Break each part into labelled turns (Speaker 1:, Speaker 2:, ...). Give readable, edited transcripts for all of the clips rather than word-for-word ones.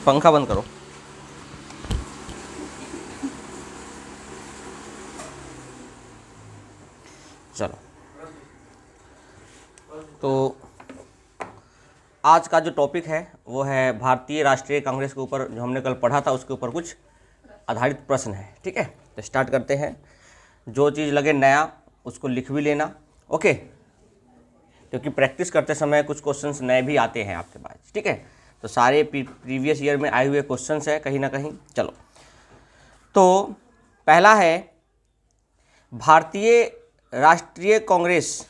Speaker 1: पंखा बंद करो। चलो, तो आज का जो टॉपिक है वो है भारतीय राष्ट्रीय कांग्रेस के ऊपर, जो हमने कल पढ़ा था उसके ऊपर कुछ आधारित प्रश्न है। ठीक है, तो स्टार्ट करते हैं। जो चीज़ लगे नया उसको लिख भी लेना, ओके, क्योंकि प्रैक्टिस करते समय कुछ क्वेश्चंस नए भी आते हैं आपके पास। ठीक है, तो सारे प्रीवियस ईयर में आए हुए क्वेश्चंस है कहीं ना कहीं। चलो, तो पहला है भारतीय राष्ट्रीय कांग्रेस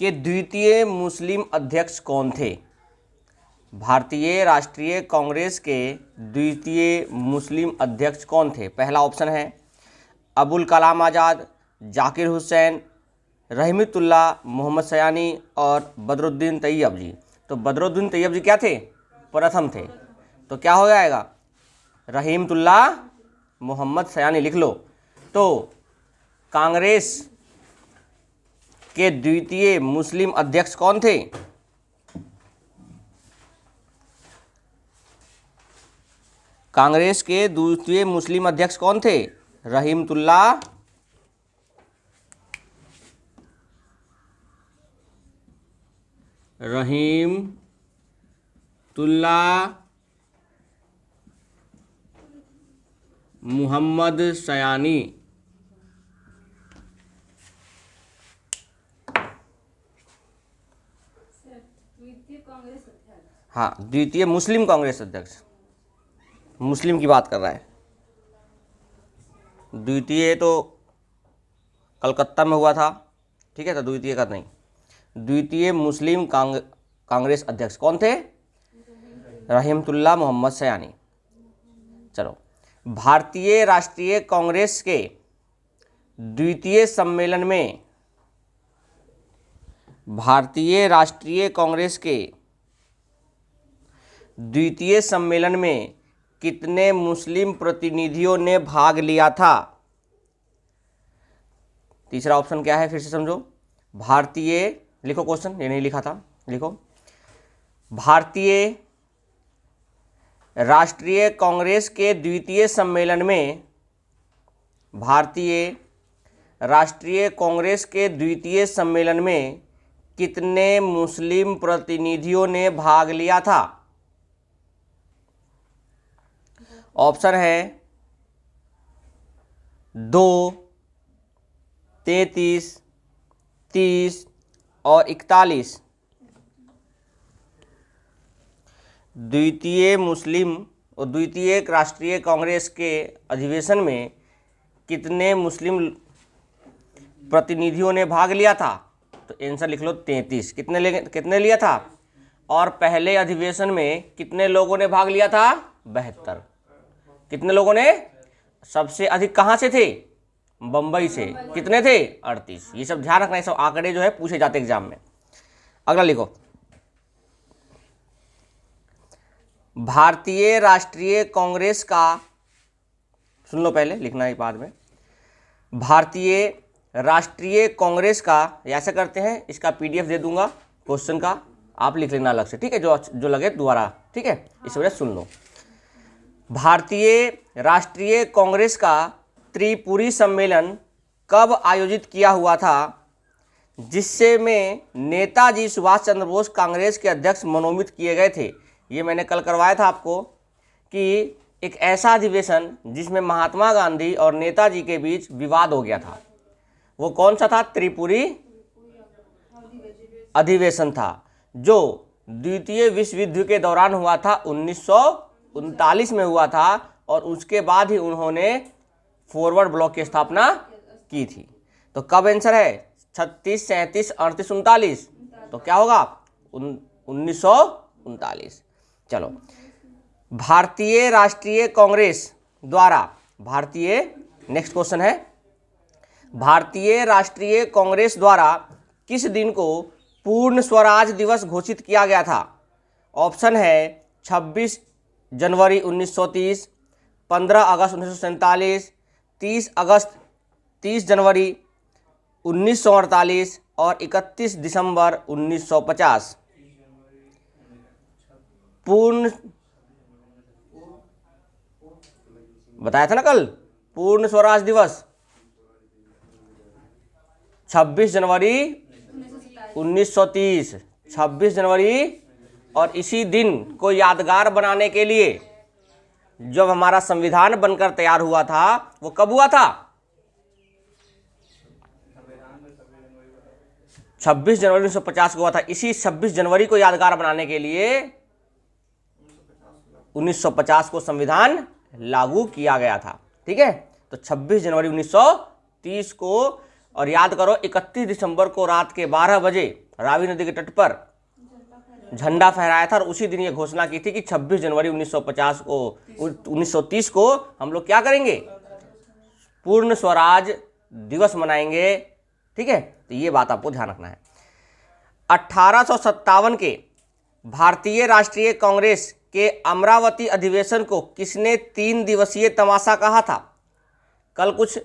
Speaker 1: के द्वितीय मुस्लिम अध्यक्ष कौन थे? भारतीय राष्ट्रीय कांग्रेस के द्वितीय मुस्लिम अध्यक्ष कौन थे? पहला ऑप्शन है अबुल कलाम आज़ाद, जाकिर हुसैन, रहमतुल्लाह मोहम्मद सयानी और बदरुद्दीन तैयब जी। तो बदरुद्दीन तैयब जी क्या थे? प्रथम थे। तो क्या हो जाएगा? रहमतुल्लाह मोहम्मद सयानी लिख लो। तो कांग्रेस के द्वितीय मुस्लिम अध्यक्ष कौन थे? कांग्रेस के द्वितीय मुस्लिम अध्यक्ष कौन थे? रहमतुल्लाह मोहम्मद सयानी। हाँ, द्वितीय मुस्लिम कांग्रेस अध्यक्ष, मुस्लिम की बात कर रहा है। द्वितीय तो कलकत्ता में हुआ था, ठीक है, तो द्वितीय का नहीं। द्वितीय मुस्लिम कांग्रेस अध्यक्ष कौन थे? रहमतुल्लाह मोहम्मद सयानी। चलो, भारतीय राष्ट्रीय कांग्रेस के द्वितीय सम्मेलन में, भारतीय राष्ट्रीय कांग्रेस के द्वितीय सम्मेलन में कितने मुस्लिम प्रतिनिधियों ने भाग लिया था? तीसरा ऑप्शन क्या है, फिर से समझो। भारतीय, लिखो क्वेश्चन, ये नहीं लिखा था, लिखो। भारतीय राष्ट्रीय कांग्रेस के द्वितीय सम्मेलन में, भारतीय राष्ट्रीय कांग्रेस के द्वितीय सम्मेलन में कितने मुस्लिम प्रतिनिधियों ने भाग लिया था? ऑप्शन है 2, 33, 30 और 41। द्वितीय मुस्लिम और द्वितीय राष्ट्रीय कांग्रेस के अधिवेशन में कितने मुस्लिम प्रतिनिधियों ने भाग लिया था? तो आंसर लिख लो 33। कितने लिया था? और पहले अधिवेशन में कितने लोगों ने भाग लिया था? 72। कितने लोगों ने? सबसे अधिक कहाँ से थे? बंबई से। कितने थे? 38। ये सब ध्यान रखना, ये सब आंकड़े जो है पूछे जाते एग्जाम में। अगला लिखो, भारतीय राष्ट्रीय कांग्रेस का, सुन लो पहले, लिखना है बाद में। भारतीय राष्ट्रीय कांग्रेस का, ऐसा करते हैं, इसका पीडीएफ दे दूंगा क्वेश्चन का, आप लिख लेना अलग से, ठीक है, जो लगे दोबारा, ठीक है, इस वजह सुन लो। भारतीय राष्ट्रीय कांग्रेस का त्रिपुरी सम्मेलन कब आयोजित किया हुआ था, जिससे में नेताजी सुभाष चंद्र बोस कांग्रेस के अध्यक्ष मनोनीत किए गए थे? ये मैंने कल करवाया था आपको कि एक ऐसा अधिवेशन जिसमें महात्मा गांधी और नेताजी के बीच विवाद हो गया था, वो कौन सा था? त्रिपुरी अधिवेशन था, जो द्वितीय विश्व युद्ध के दौरान हुआ था, 1939 में हुआ था, और उसके बाद ही उन्होंने फॉरवर्ड ब्लॉक की स्थापना की थी। तो कब आंसर है? 36, 37, 38, 39। तो क्या होगा? 1939। चलो, भारतीय राष्ट्रीय कांग्रेस द्वारा, भारतीय, नेक्स्ट क्वेश्चन है, भारतीय राष्ट्रीय कांग्रेस द्वारा किस दिन को पूर्ण स्वराज दिवस घोषित किया गया था? ऑप्शन है 26 जनवरी 1930, 15 अगस्त 1947, 30 जनवरी 1948 और 31 दिसंबर 1950 पूर्ण, बताया था ना कल, पूर्ण स्वराज दिवस 26 जनवरी 1930, 26 जनवरी। और इसी दिन को यादगार बनाने के लिए जब हमारा संविधान बनकर तैयार हुआ था, वो कब हुआ था? 26 जनवरी 1950 को हुआ था। इसी 26 जनवरी को यादगार बनाने के लिए 1950 को संविधान लागू किया गया था। ठीक है, तो 26 जनवरी 1930 को, और याद करो 31 दिसंबर को रात के 12 बजे रावी नदी के तट पर झंडा फहराया था, और उसी दिन ये घोषणा की थी कि 26 जनवरी 1930 को हम लोग क्या करेंगे? पूर्ण स्वराज दिवस मनाएंगे। ठीक है, तो ये बात आपको ध्यान रखना है। 1857 के भारतीय राष्ट्रीय कांग्रेस के अमरावती अधिवेशन को किसने 3 दिवसीय तमाशा कहा था? कल कुछ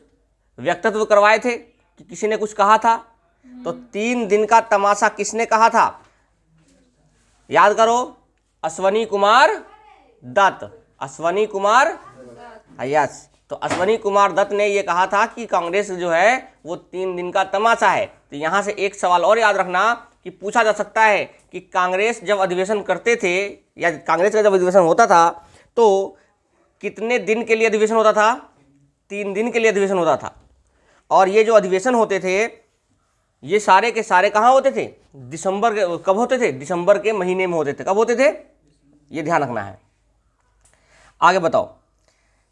Speaker 1: व्यक्तित्व करवाए थे कि किसी ने कुछ कहा था, तो 3 दिन का तमाशा किसने कहा था? याद करो, अश्वनी कुमार दत्त। अश्वनी कुमार, यस, तो अश्वनी कुमार दत्त ने यह कहा था कि कांग्रेस जो है वो 3 दिन का तमाशा है। तो यहां से एक सवाल और याद रखना कि पूछा जा सकता है कि कांग्रेस जब अधिवेशन करते थे, या कांग्रेस का जब अधिवेशन होता था, तो कितने दिन के लिए अधिवेशन होता था? 3 दिन के लिए अधिवेशन होता था। और ये जो अधिवेशन होते थे, ये सारे के सारे कहाँ होते थे? दिसंबर के, कब होते थे? दिसंबर के महीने में होते थे। कब होते थे? ये ध्यान रखना है। आगे बताओ,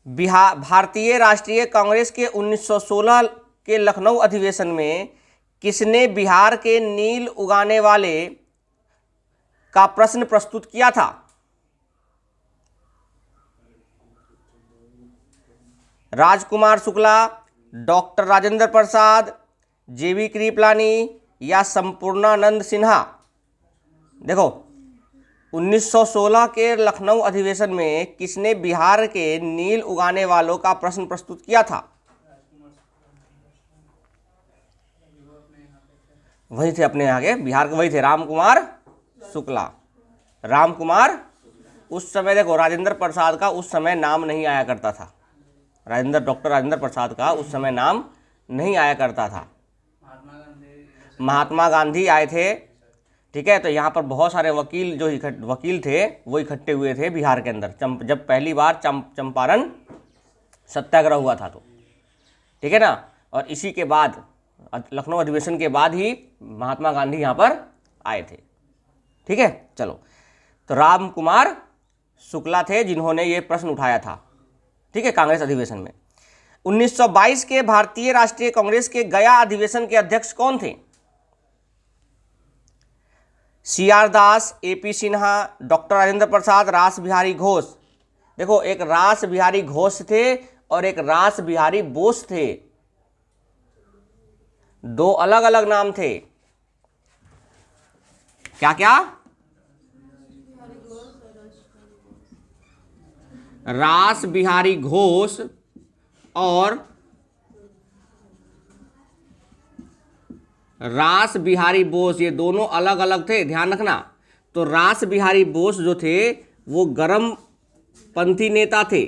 Speaker 1: भारतीय राष्ट्रीय कांग्रेस के 1916 के लखनऊ अधिवेशन में किसने बिहार के नील उगाने वाले का प्रश्न प्रस्तुत किया था? राजकुमार शुक्ला, डॉक्टर राजेंद्र प्रसाद, जेवी कृपलानी या संपूर्णानंद सिन्हा? देखो, 1916 के लखनऊ अधिवेशन में किसने बिहार के नील उगाने वालों का प्रश्न प्रस्तुत किया था? वही थे अपने यहाँ के बिहार के, वही थे रामकुमार शुक्ला। रामकुमार, उस समय देखो राजेंद्र प्रसाद का उस समय नाम नहीं आया करता था। डॉक्टर राजेंद्र प्रसाद का उस समय नाम नहीं आया करता था। महात्मा गांधी आए थे। ठीक है, तो यहाँ पर बहुत सारे वकील जो वकील थे वो इकट्ठे हुए थे बिहार के अंदर, जब पहली बार चंपारण सत्याग्रह हुआ था। तो ठीक है ना, और इसी के बाद लखनऊ अधिवेशन के बाद ही महात्मा गांधी यहाँ पर आए थे। ठीक है, चलो, तो राम कुमार शुक्ला थे जिन्होंने ये प्रश्न उठाया था। ठीक है, कांग्रेस अधिवेशन में। 1922 के भारतीय राष्ट्रीय कांग्रेस के गया अधिवेशन के अध्यक्ष कौन थे? CR दास, AP सिन्हा, डॉक्टर राजेंद्र प्रसाद, रास बिहारी घोष? देखो, एक रास बिहारी घोष थे और एक रास बिहारी बोस थे। 2 अलग अलग नाम थे। क्या क्या? रास बिहारी घोष और रास बिहारी बोस, ये दोनों अलग अलग थे, ध्यान रखना। तो रास बिहारी बोस जो थे वो गर्म पंथी नेता थे,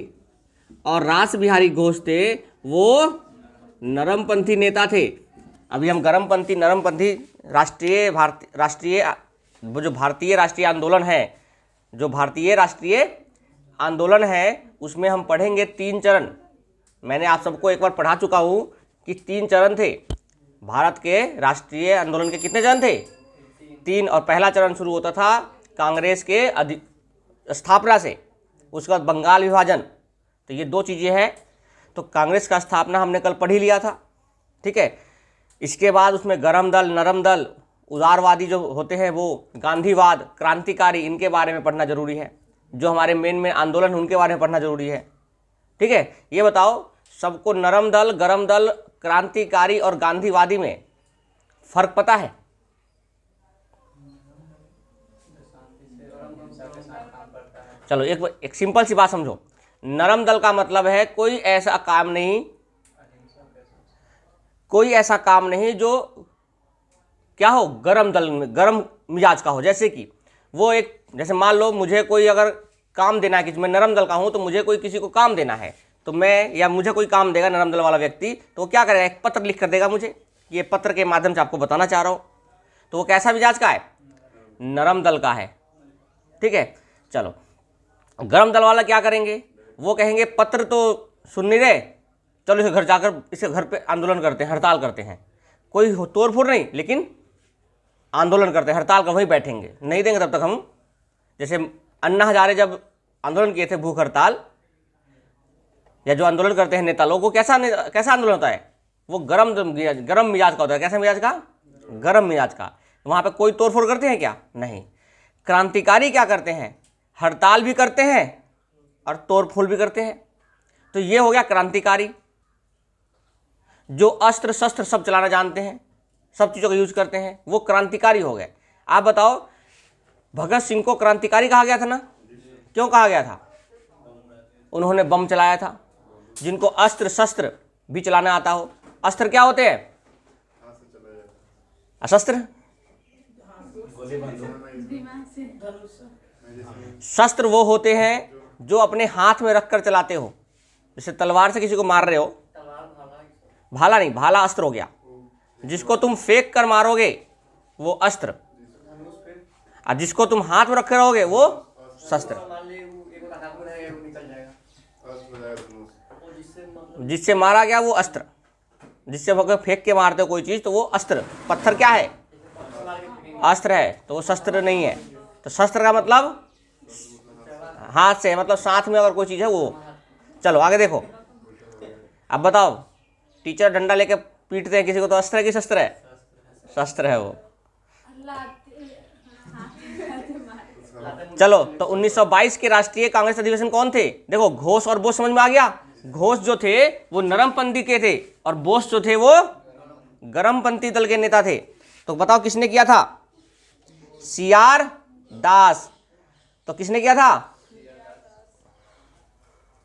Speaker 1: और रास बिहारी घोष थे वो नरम पंथी नेता थे। अभी हम गर्म पंथी नरम पंथी राष्ट्रीय वो जो भारतीय राष्ट्रीय आंदोलन है, जो भारतीय राष्ट्रीय आंदोलन है उसमें हम पढ़ेंगे 3 चरण। मैंने आप सबको एक बार पढ़ा चुका हूँ कि 3 चरण थे। भारत के राष्ट्रीय आंदोलन के कितने चरण थे? 3। और पहला चरण शुरू होता था कांग्रेस के स्थापना से, उसके बाद बंगाल विभाजन। तो ये 2 चीज़ें हैं। तो कांग्रेस का स्थापना हमने कल पढ़ ही लिया था। ठीक है, इसके बाद उसमें गरम दल, नरम दल, उदारवादी जो होते हैं वो, गांधीवाद, क्रांतिकारी, इनके बारे में पढ़ना जरूरी है। जो हमारे मेन आंदोलन उनके बारे में पढ़ना जरूरी है। ठीक है, ये बताओ सबको नरम दल, गरम दल, क्रांतिकारी और गांधीवादी में फर्क पता है? चलो एक सिंपल सी बात समझो। नरम दल का मतलब है कोई ऐसा काम नहीं, कोई ऐसा काम नहीं जो क्या हो, गरम दल में, गरम मिजाज का हो। जैसे कि वो एक, जैसे मान लो मुझे कोई अगर काम देना है, कि मैं नरम दल का हूं तो मुझे कोई किसी को काम देना है, तो मैं, या मुझे कोई काम देगा नरम दल वाला व्यक्ति, तो वो क्या करेगा, एक पत्र लिख कर देगा मुझे, ये पत्र के माध्यम से आपको बताना चाह रहा हूं। तो वो कैसा मिजाज का है, नरम दल का है। ठीक है, चलो गरम दल वाला क्या करेंगे, वो कहेंगे पत्र तो सुन नहीं रहे, चलो इसे घर जाकर, इसे घर पे आंदोलन करते हैं, हड़ताल करते हैं। कोई तोड़ फोड़ नहीं, लेकिन आंदोलन करते हैं, हड़ताल कर वहीं बैठेंगे, नहीं देंगे तब तक हम। जैसे अन्ना हजारे जब आंदोलन किए थे, भूख हड़ताल, या जो आंदोलन करते हैं नेता लोग, वो कैसा आंदोलन होता है, वो गरम मिजाज का होता है। कैसा मिजाज का, गरम मिजाज का। वहाँ पे कोई तोड़फोड़ करते हैं क्या, नहीं। क्रांतिकारी क्या करते हैं, हड़ताल भी करते हैं और तोड़फोड़ भी करते हैं। तो ये हो गया क्रांतिकारी, जो अस्त्र शस्त्र सब चलाना जानते हैं, सब चीज़ों का यूज करते हैं, वो क्रांतिकारी हो गए। आप बताओ, भगत सिंह को क्रांतिकारी कहा गया था ना, क्यों कहा गया था, उन्होंने बम चलाया था। जिनको अस्त्र शस्त्र भी चलाना आता हो, अस्त्र क्या होते हैं, अशस्त्र, शस्त्र वो होते हैं जो अपने हाथ में रखकर चलाते हो। जैसे तलवार से किसी को मार रहे हो, भाला नहीं, भाला अस्त्र हो गया। जिसको तुम फेंक कर मारोगे वो अस्त्र, और जिसको तुम हाथ में रखे रहोगे वो शस्त्र। जिससे मारा गया वो अस्त्र, जिससे फेंक के मारते हो कोई चीज तो वो अस्त्र। पत्थर क्या है, अस्त्र है, तो वो शस्त्र नहीं है। तो शस्त्र का मतलब हाथ से, मतलब साथ में अगर कोई चीज है वो। चलो आगे देखो, अब बताओ, टीचर डंडा लेके पीटते हैं किसी को, तो अस्त्र है कि शस्त्र है, शस्त्र है वो। चलो, तो 1922 के राष्ट्रीय कांग्रेस अधिवेशन कौन थे, देखो घोष और बोस समझ में आ गया। घोष जो थे वो नरमपंथी के थे, और बोस जो थे वो गरमपंथी दल के नेता थे। तो बताओ किसने किया था, CR दास। तो किसने किया था,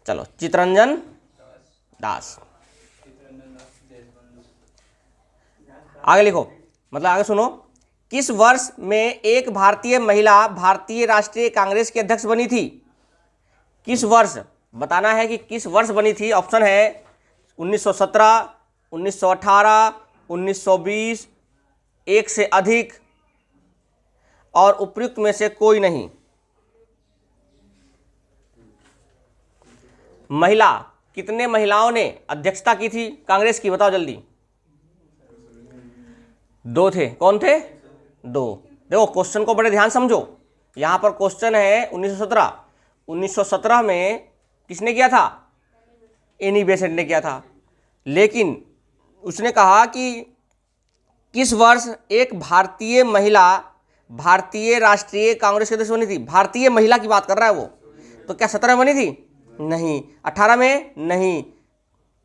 Speaker 1: चलो चित्तरंजन दास। आगे लिखो, मतलब आगे सुनो। किस वर्ष में एक भारतीय महिला भारतीय राष्ट्रीय कांग्रेस की अध्यक्ष बनी थी, किस वर्ष बताना है कि किस वर्ष बनी थी। ऑप्शन है 1917, 1918, 1920, एक से अधिक, और उपयुक्त में से कोई नहीं। महिला, कितने महिलाओं ने अध्यक्षता की थी कांग्रेस की, बताओ जल्दी। 2 थे, कौन थे, 2। देखो क्वेश्चन को बड़े ध्यान समझो, यहां पर क्वेश्चन है 1917। 1917 में किसने किया था, एनी बेसेंट ने किया था। लेकिन उसने कहा कि किस वर्ष एक भारतीय महिला भारतीय राष्ट्रीय कांग्रेस के अध्यक्ष बनी थी। भारतीय महिला की बात कर रहा है वो, तो क्या 17 में बनी थी, नहीं। 18 में नहीं,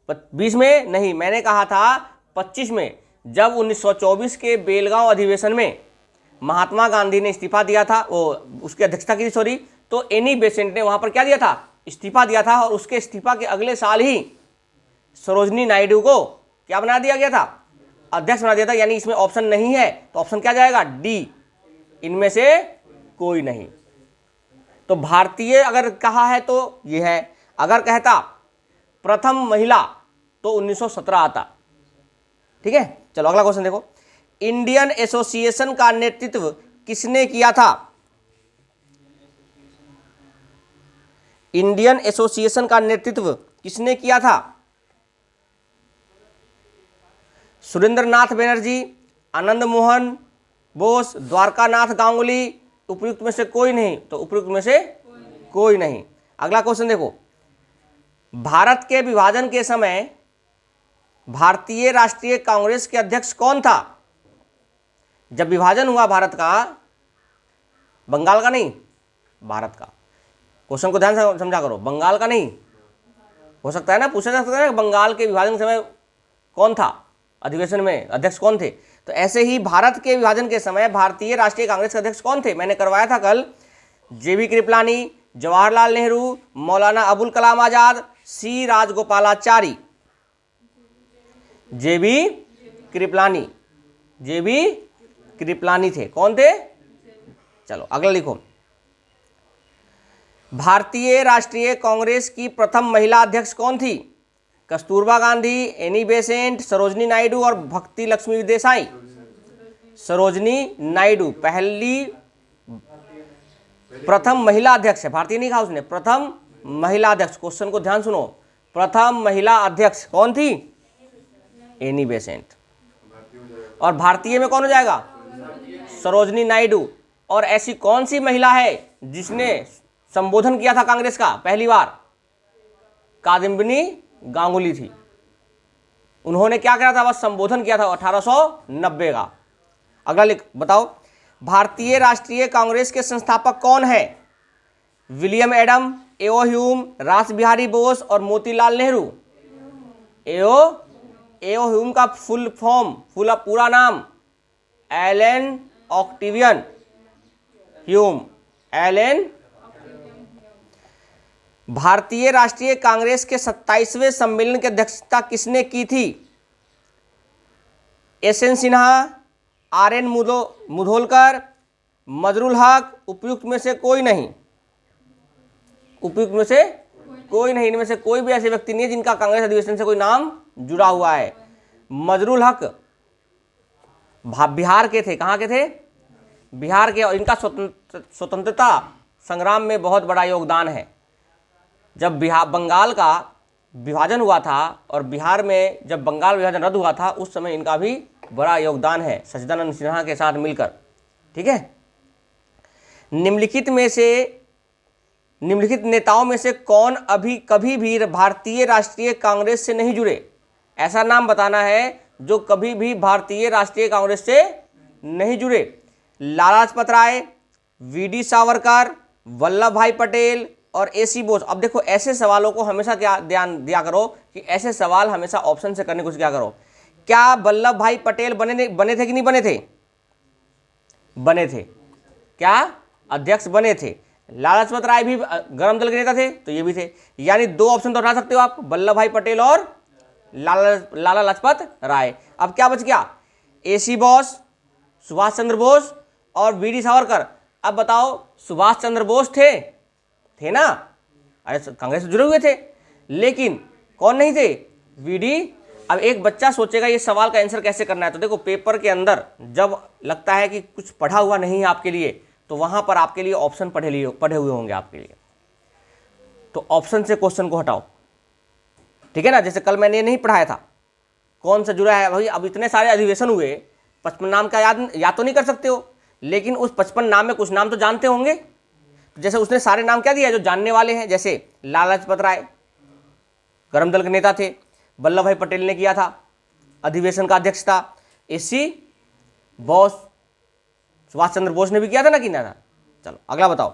Speaker 1: 20 में नहीं, मैंने कहा था 25 में, जब 1924 के बेलगांव अधिवेशन में महात्मा गांधी ने इस्तीफा दिया था, वो उसकी अध्यक्षता की थी, सॉरी, तो एनी बेसेंट ने वहां पर क्या दिया था, इस्तीफा दिया था। और उसके इस्तीफा के अगले साल ही सरोजनी नायडू को क्या बना दिया गया था, अध्यक्ष बना दिया था। यानी इसमें ऑप्शन नहीं है, तो ऑप्शन क्या जाएगा, डी, इनमें से कोई नहीं। तो भारतीय अगर कहा है तो ये है, अगर कहता प्रथम महिला तो 1917 आता। ठीक है, चलो अगला क्वेश्चन देखो। इंडियन एसोसिएशन का नेतृत्व किसने किया था, इंडियन एसोसिएशन का नेतृत्व किसने किया था। सुरेंद्रनाथ बनर्जी, आनंद मोहन बोस, द्वारकानाथ गांगुली, उपयुक्त में से कोई नहीं, तो उपयुक्त में से कोई नहीं। अगला क्वेश्चन देखो, भारत के विभाजन के समय भारतीय राष्ट्रीय कांग्रेस के अध्यक्ष कौन था। जब विभाजन हुआ भारत का, बंगाल का नहीं, भारत का। क्वेश्चन को ध्यान से समझा करो, बंगाल का नहीं। हो सकता है ना, पूछा जा सकता है बंगाल के विभाजन के समय कौन था अधिवेशन में, अध्यक्ष कौन थे। तो ऐसे ही भारत के विभाजन के समय भारतीय राष्ट्रीय कांग्रेस के अध्यक्ष कौन थे, मैंने करवाया था कल, JB Kripalani, Jawaharlal Nehru, Maulana Abul Kalam Azad, C Rajagopalachari. JB Kripalani, जेबी कृपलानी थे। कौन थे? चलो अगला लिखो। भारतीय राष्ट्रीय कांग्रेस की प्रथम महिला अध्यक्ष कौन थी? कस्तूरबा गांधी, एनी बेसेंट, सरोजनी नायडू और भक्ति लक्ष्मी देसाई। सरोजनी नायडू पहली प्रथम महिला अध्यक्ष है, भारतीय नहीं कहा उसने, प्रथम महिला अध्यक्ष। क्वेश्चन को ध्यान सुनो, प्रथम महिला अध्यक्ष कौन थी? Annie Besant. और भारतीय में कौन हो जाएगा? सरोजनी नायडू। और ऐसी कौन सी महिला है जिसने संबोधन किया था कांग्रेस का पहली बार? कादम्बिनी गांगुली थी। उन्होंने क्या करा था? बस संबोधन किया था 1890 का। अगला बताओ, भारतीय राष्ट्रीय कांग्रेस के संस्थापक कौन है? विलियम एडम, एओ ह्यूम, रास बिहारी बोस और मोतीलाल नेहरू। एओ ह्यूम का फुल फॉर्म, पूरा नाम एलन ऑक्टेवियन ह्यूम, एलन। भारतीय राष्ट्रीय कांग्रेस के 27वें सम्मेलन की अध्यक्षता किसने की थी? एस.एन. सिन्हा, आर.एन. मुधोलकर, मजरुल हक, उपयुक्त में से कोई नहीं। उपयुक्त में से कोई नहीं, इनमें से कोई भी ऐसे व्यक्ति नहीं है जिनका कांग्रेस अधिवेशन से कोई नाम जुड़ा हुआ है। मजरुल हक बिहार के थे। कहाँ के थे? बिहार के। और इनका स्वतंत्रता संग्राम में बहुत बड़ा योगदान है। जब बंगाल का विभाजन हुआ था और बिहार में जब बंगाल विभाजन रद्द हुआ था, उस समय इनका भी बड़ा योगदान है सच्चिदानंद सिन्हा के साथ मिलकर। ठीक है। निम्नलिखित नेताओं में से कौन कभी भी भारतीय राष्ट्रीय कांग्रेस से नहीं जुड़े? ऐसा नाम बताना है जो कभी भी भारतीय राष्ट्रीय कांग्रेस से नहीं जुड़े। लाला लाजपत राय, वी.डी. सावरकर, वल्लभ भाई पटेल और ए.सी. बोस। अब देखो, ऐसे सवालों को हमेशा क्या ध्यान दिया करो कि ऐसे सवाल हमेशा ऑप्शन से करने की कोशिश क्या करो। क्या वल्लभ भाई पटेल बने थे कि नहीं बने थे? बने थे। क्या अध्यक्ष बने थे? लाला लाजपत राय भी गरम दल के नेता थे, तो ये भी थे। यानी दो ऑप्शन तो हटा सकते हो आप, वल्लभ भाई पटेल और लाला लाजपत राय। अब क्या बच गया? ए.सी. बोस, सुभाष चंद्र बोस और वी.डी. सावरकर। अब बताओ, सुभाष चंद्र बोस थे ना? अरे कांग्रेस से जुड़े हुए थे, लेकिन कौन नहीं थे? वी.डी. अब एक बच्चा सोचेगा ये सवाल का आंसर कैसे करना है, तो देखो पेपर के अंदर जब लगता है कि कुछ पढ़ा हुआ नहीं है आपके लिए, तो वहां पर आपके लिए ऑप्शन पढ़े हुए होंगे आपके लिए, तो ऑप्शन से क्वेश्चन को हटाओ। ठीक है ना? जैसे कल मैंने नहीं पढ़ाया था कौन सा जुड़ा है भाई। अब इतने सारे अधिवेशन हुए, 55 नाम का याद तो नहीं कर सकते हो, लेकिन उस 55 नाम में कुछ नाम तो जानते होंगे। जैसे उसने सारे नाम क्या दिया जो जानने वाले हैं, जैसे लाला लाजपत राय गरम दल के नेता थे, वल्लभ भाई पटेल ने किया था अधिवेशन का अध्यक्षता, ए.सी. बोस, सुभाष चंद्र बोस ने भी किया था ना, कि ना था। चलो अगला बताओ,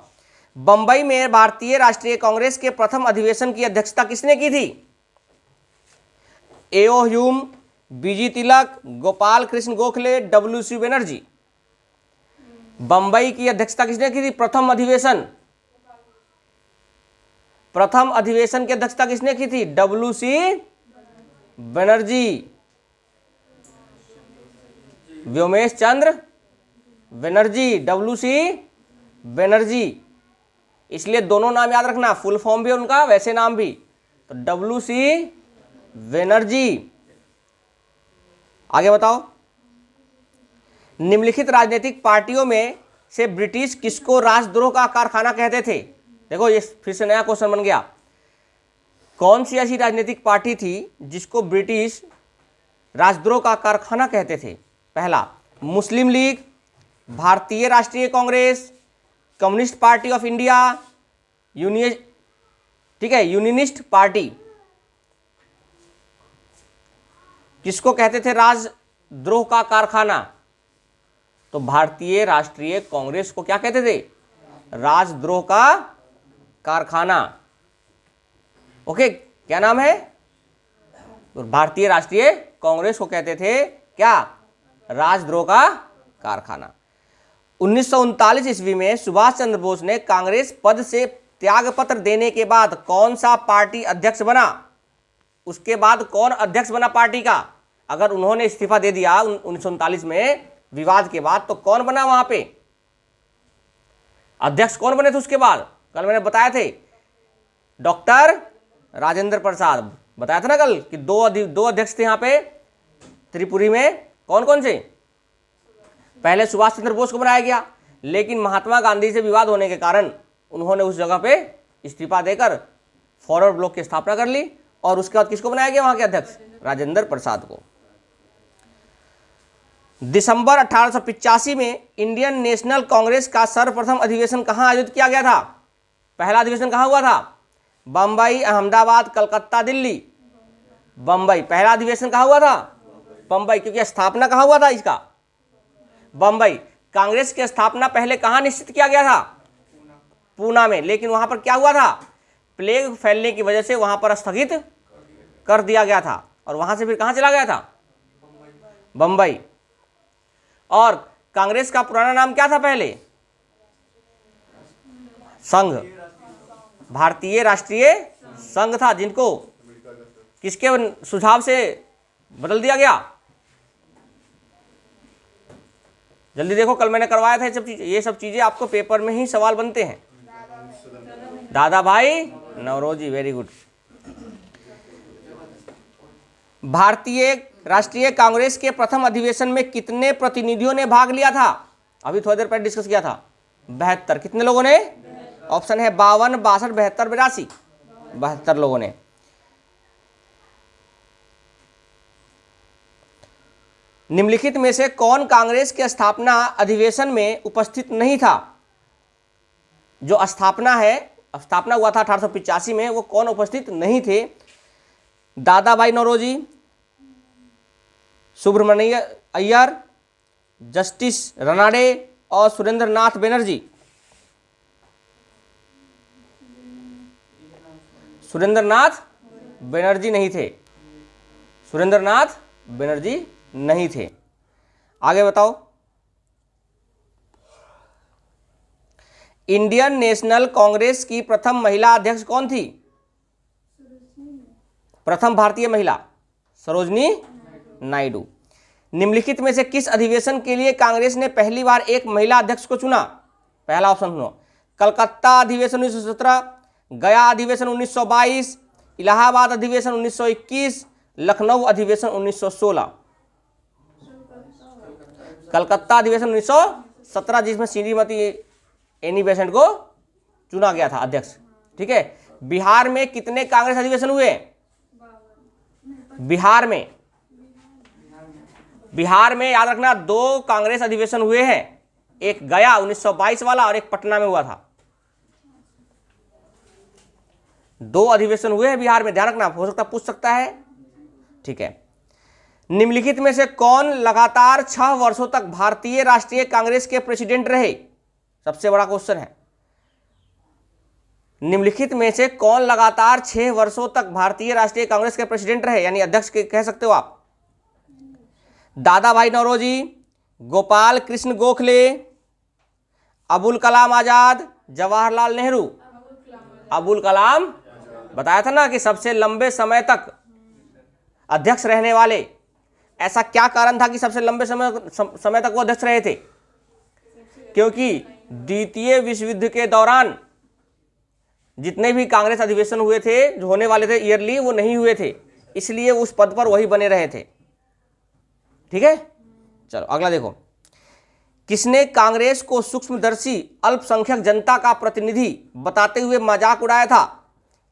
Speaker 1: बंबई में भारतीय राष्ट्रीय कांग्रेस के प्रथम अधिवेशन की अध्यक्षता किसने की थी? एओ ह्यूम, बीजी तिलक, गोपाल कृष्ण गोखले, डब्ल्यू.सी. बनर्जी। बंबई की अध्यक्षता किसने की थी? प्रथम अधिवेशन की अध्यक्षता किसने की थी? डब्ल्यू.सी. बनर्जी, व्योमेश चंद्र बनर्जी, डब्ल्यू.सी. बनर्जी। इसलिए दोनों नाम याद रखना, फुल फॉर्म भी उनका, वैसे नाम भी। तो डब्ल्यू.सी. बनर्जी। आगे बताओ, निम्नलिखित राजनीतिक पार्टियों में से ब्रिटिश किसको राजद्रोह का कारखाना कहते थे? देखो ये फिर से नया क्वेश्चन बन गया। कौन सी ऐसी राजनीतिक पार्टी थी जिसको ब्रिटिश राजद्रोह का कारखाना कहते थे? पहला, मुस्लिम लीग, भारतीय राष्ट्रीय Congress, communist party of India, unionist party. किसको कहते थे राजद्रोह का कारखाना? तो भारतीय राष्ट्रीय कांग्रेस को क्या कहते थे? राजद्रोह का कारखाना। ओके, क्या नाम है? भारतीय राष्ट्रीय कांग्रेस को कहते थे क्या? राजद्रोह का कारखाना। 1939 ईस्वी में सुभाष चंद्र बोस ने कांग्रेस पद से त्यागपत्र देने के बाद कौन सा पार्टी अध्यक्ष बना? उसके बाद कौन अध्यक्ष बना पार्टी का? अगर उन्होंने इस्तीफा दे दिया 1939 में विवाद के बाद, तो कौन बना वहां पे अध्यक्ष? कौन बने थे उसके बाद? कल मैंने बताया थे, डॉक्टर राजेंद्र प्रसाद। बताया था ना कल कि दो अध्यक्ष थे यहाँ पे त्रिपुरी में। कौन कौन से? पहले सुभाष चंद्र बोस को बनाया गया, लेकिन महात्मा गांधी से विवाद होने के कारण उन्होंने उस जगह पे इस्तीफा देकर फॉरवर्ड ब्लॉक की स्थापना कर ली, और उसके बाद किसको बनाया गया वहां के अध्यक्ष? राजेंद्र प्रसाद को। दिसंबर 1885 में इंडियन नेशनल कांग्रेस का सर्वप्रथम अधिवेशन कहां आयोजित किया गया था? पहला अधिवेशन कहां हुआ था? बंबई, अहमदाबाद, कलकत्ता, दिल्ली। बंबई। पहला अधिवेशन कहां हुआ था? बंबई, क्योंकि स्थापना कहां हुआ था इसका? बंबई। कांग्रेस की स्थापना पहले कहां निश्चित किया गया था? पूना में। लेकिन वहां पर क्या हुआ था? प्लेग फैलने की वजह से वहां पर स्थगित कर दिया गया था, और वहां से फिर कहां चला गया था? बंबई। और कांग्रेस का पुराना नाम क्या था पहले? संघ, भारतीय राष्ट्रीय संघ था, जिनको किसके सुझाव से बदल दिया गया? जल्दी देखो, कल मैंने करवाया था ये सब चीजें आपको पेपर में ही सवाल बनते हैं। दादा भाई नौरोजी, वेरी गुड। भारतीय राष्ट्रीय कांग्रेस के प्रथम अधिवेशन में कितने प्रतिनिधियों ने भाग लिया था? अभी थोड़ी देर पहले डिस्कस किया था। 72। कितने लोगों ने? ऑप्शन है 52, 62, 72, 82। 72 लोगों ने। निम्नलिखित में से कौन कांग्रेस के स्थापना अधिवेशन में उपस्थित नहीं था? जो स्थापना हुआ था 1885 में, वो कौन उपस्थित नहीं थे? दादा भाई नौरोजी, सुब्रमण्य अय्यर, जस्टिस रनाडे और सुरेंद्र नाथ बनर्जी। सुरेंद्र नाथ बनर्जी नहीं थे। सुरेंद्र नाथ बनर्जी नहीं थे। आगे बताओ। इंडियन नेशनल कांग्रेस की प्रथम महिला अध्यक्ष कौन थी? प्रथम भारतीय महिला सरोजनी नायडू। निम्नलिखित में से किस अधिवेशन के लिए कांग्रेस ने पहली बार एक महिला अध्यक्ष को चुना? पहला ऑप्शन सुनो। कलकत्ता अधिवेशन 1917, गया अधिवेशन 1922, इलाहाबाद अधिवेशन 1921, लखनऊ अधिवेशन 1916। कलकत्ता अधिवेशन 1917, जिसमें श्रीमती एनी बेसेंट को चुना गया था अध्यक्ष। ठीक है। बिहार में कितने कांग्रेस अधिवेशन हुए? बिहार में याद रखना 2 कांग्रेस अधिवेशन हुए हैं, एक गया 1922 वाला और एक पटना में हुआ था। 2 अधिवेशन हुए हैं बिहार में, ध्यान रखना, हो सकता पूछ सकता है। ठीक है। निम्नलिखित में से कौन लगातार 6 वर्षों तक भारतीय राष्ट्रीय कांग्रेस के प्रेसिडेंट रहे? सबसे बड़ा क्वेश्चन है। निम्नलिखित में से कौन लगातार 6 वर्षों तक भारतीय राष्ट्रीय कांग्रेस के प्रेसिडेंट रहे, यानी अध्यक्ष कह सकते हो आप? दादा भाई नौरोजी, गोपाल कृष्ण गोखले, अबुल कलाम आजाद, जवाहरलाल नेहरू। अबुल कलाम। बताया था ना कि सबसे लंबे समय तक अध्यक्ष रहने वाले। ऐसा क्या कारण था कि सबसे लंबे समय तक वो अध्यक्ष रहे थे? क्योंकि द्वितीय विश्व युद्ध के दौरान जितने भी कांग्रेस अधिवेशन हुए थे, जो होने वाले थे ईयरली, वो नहीं हुए थे, इसलिए उस पद पर वही बने रहे थे। ठीक है। चलो अगला देखो। किसने कांग्रेस को सूक्ष्मदर्शी अल्पसंख्यक जनता का प्रतिनिधि बताते हुए मजाक उड़ाया था?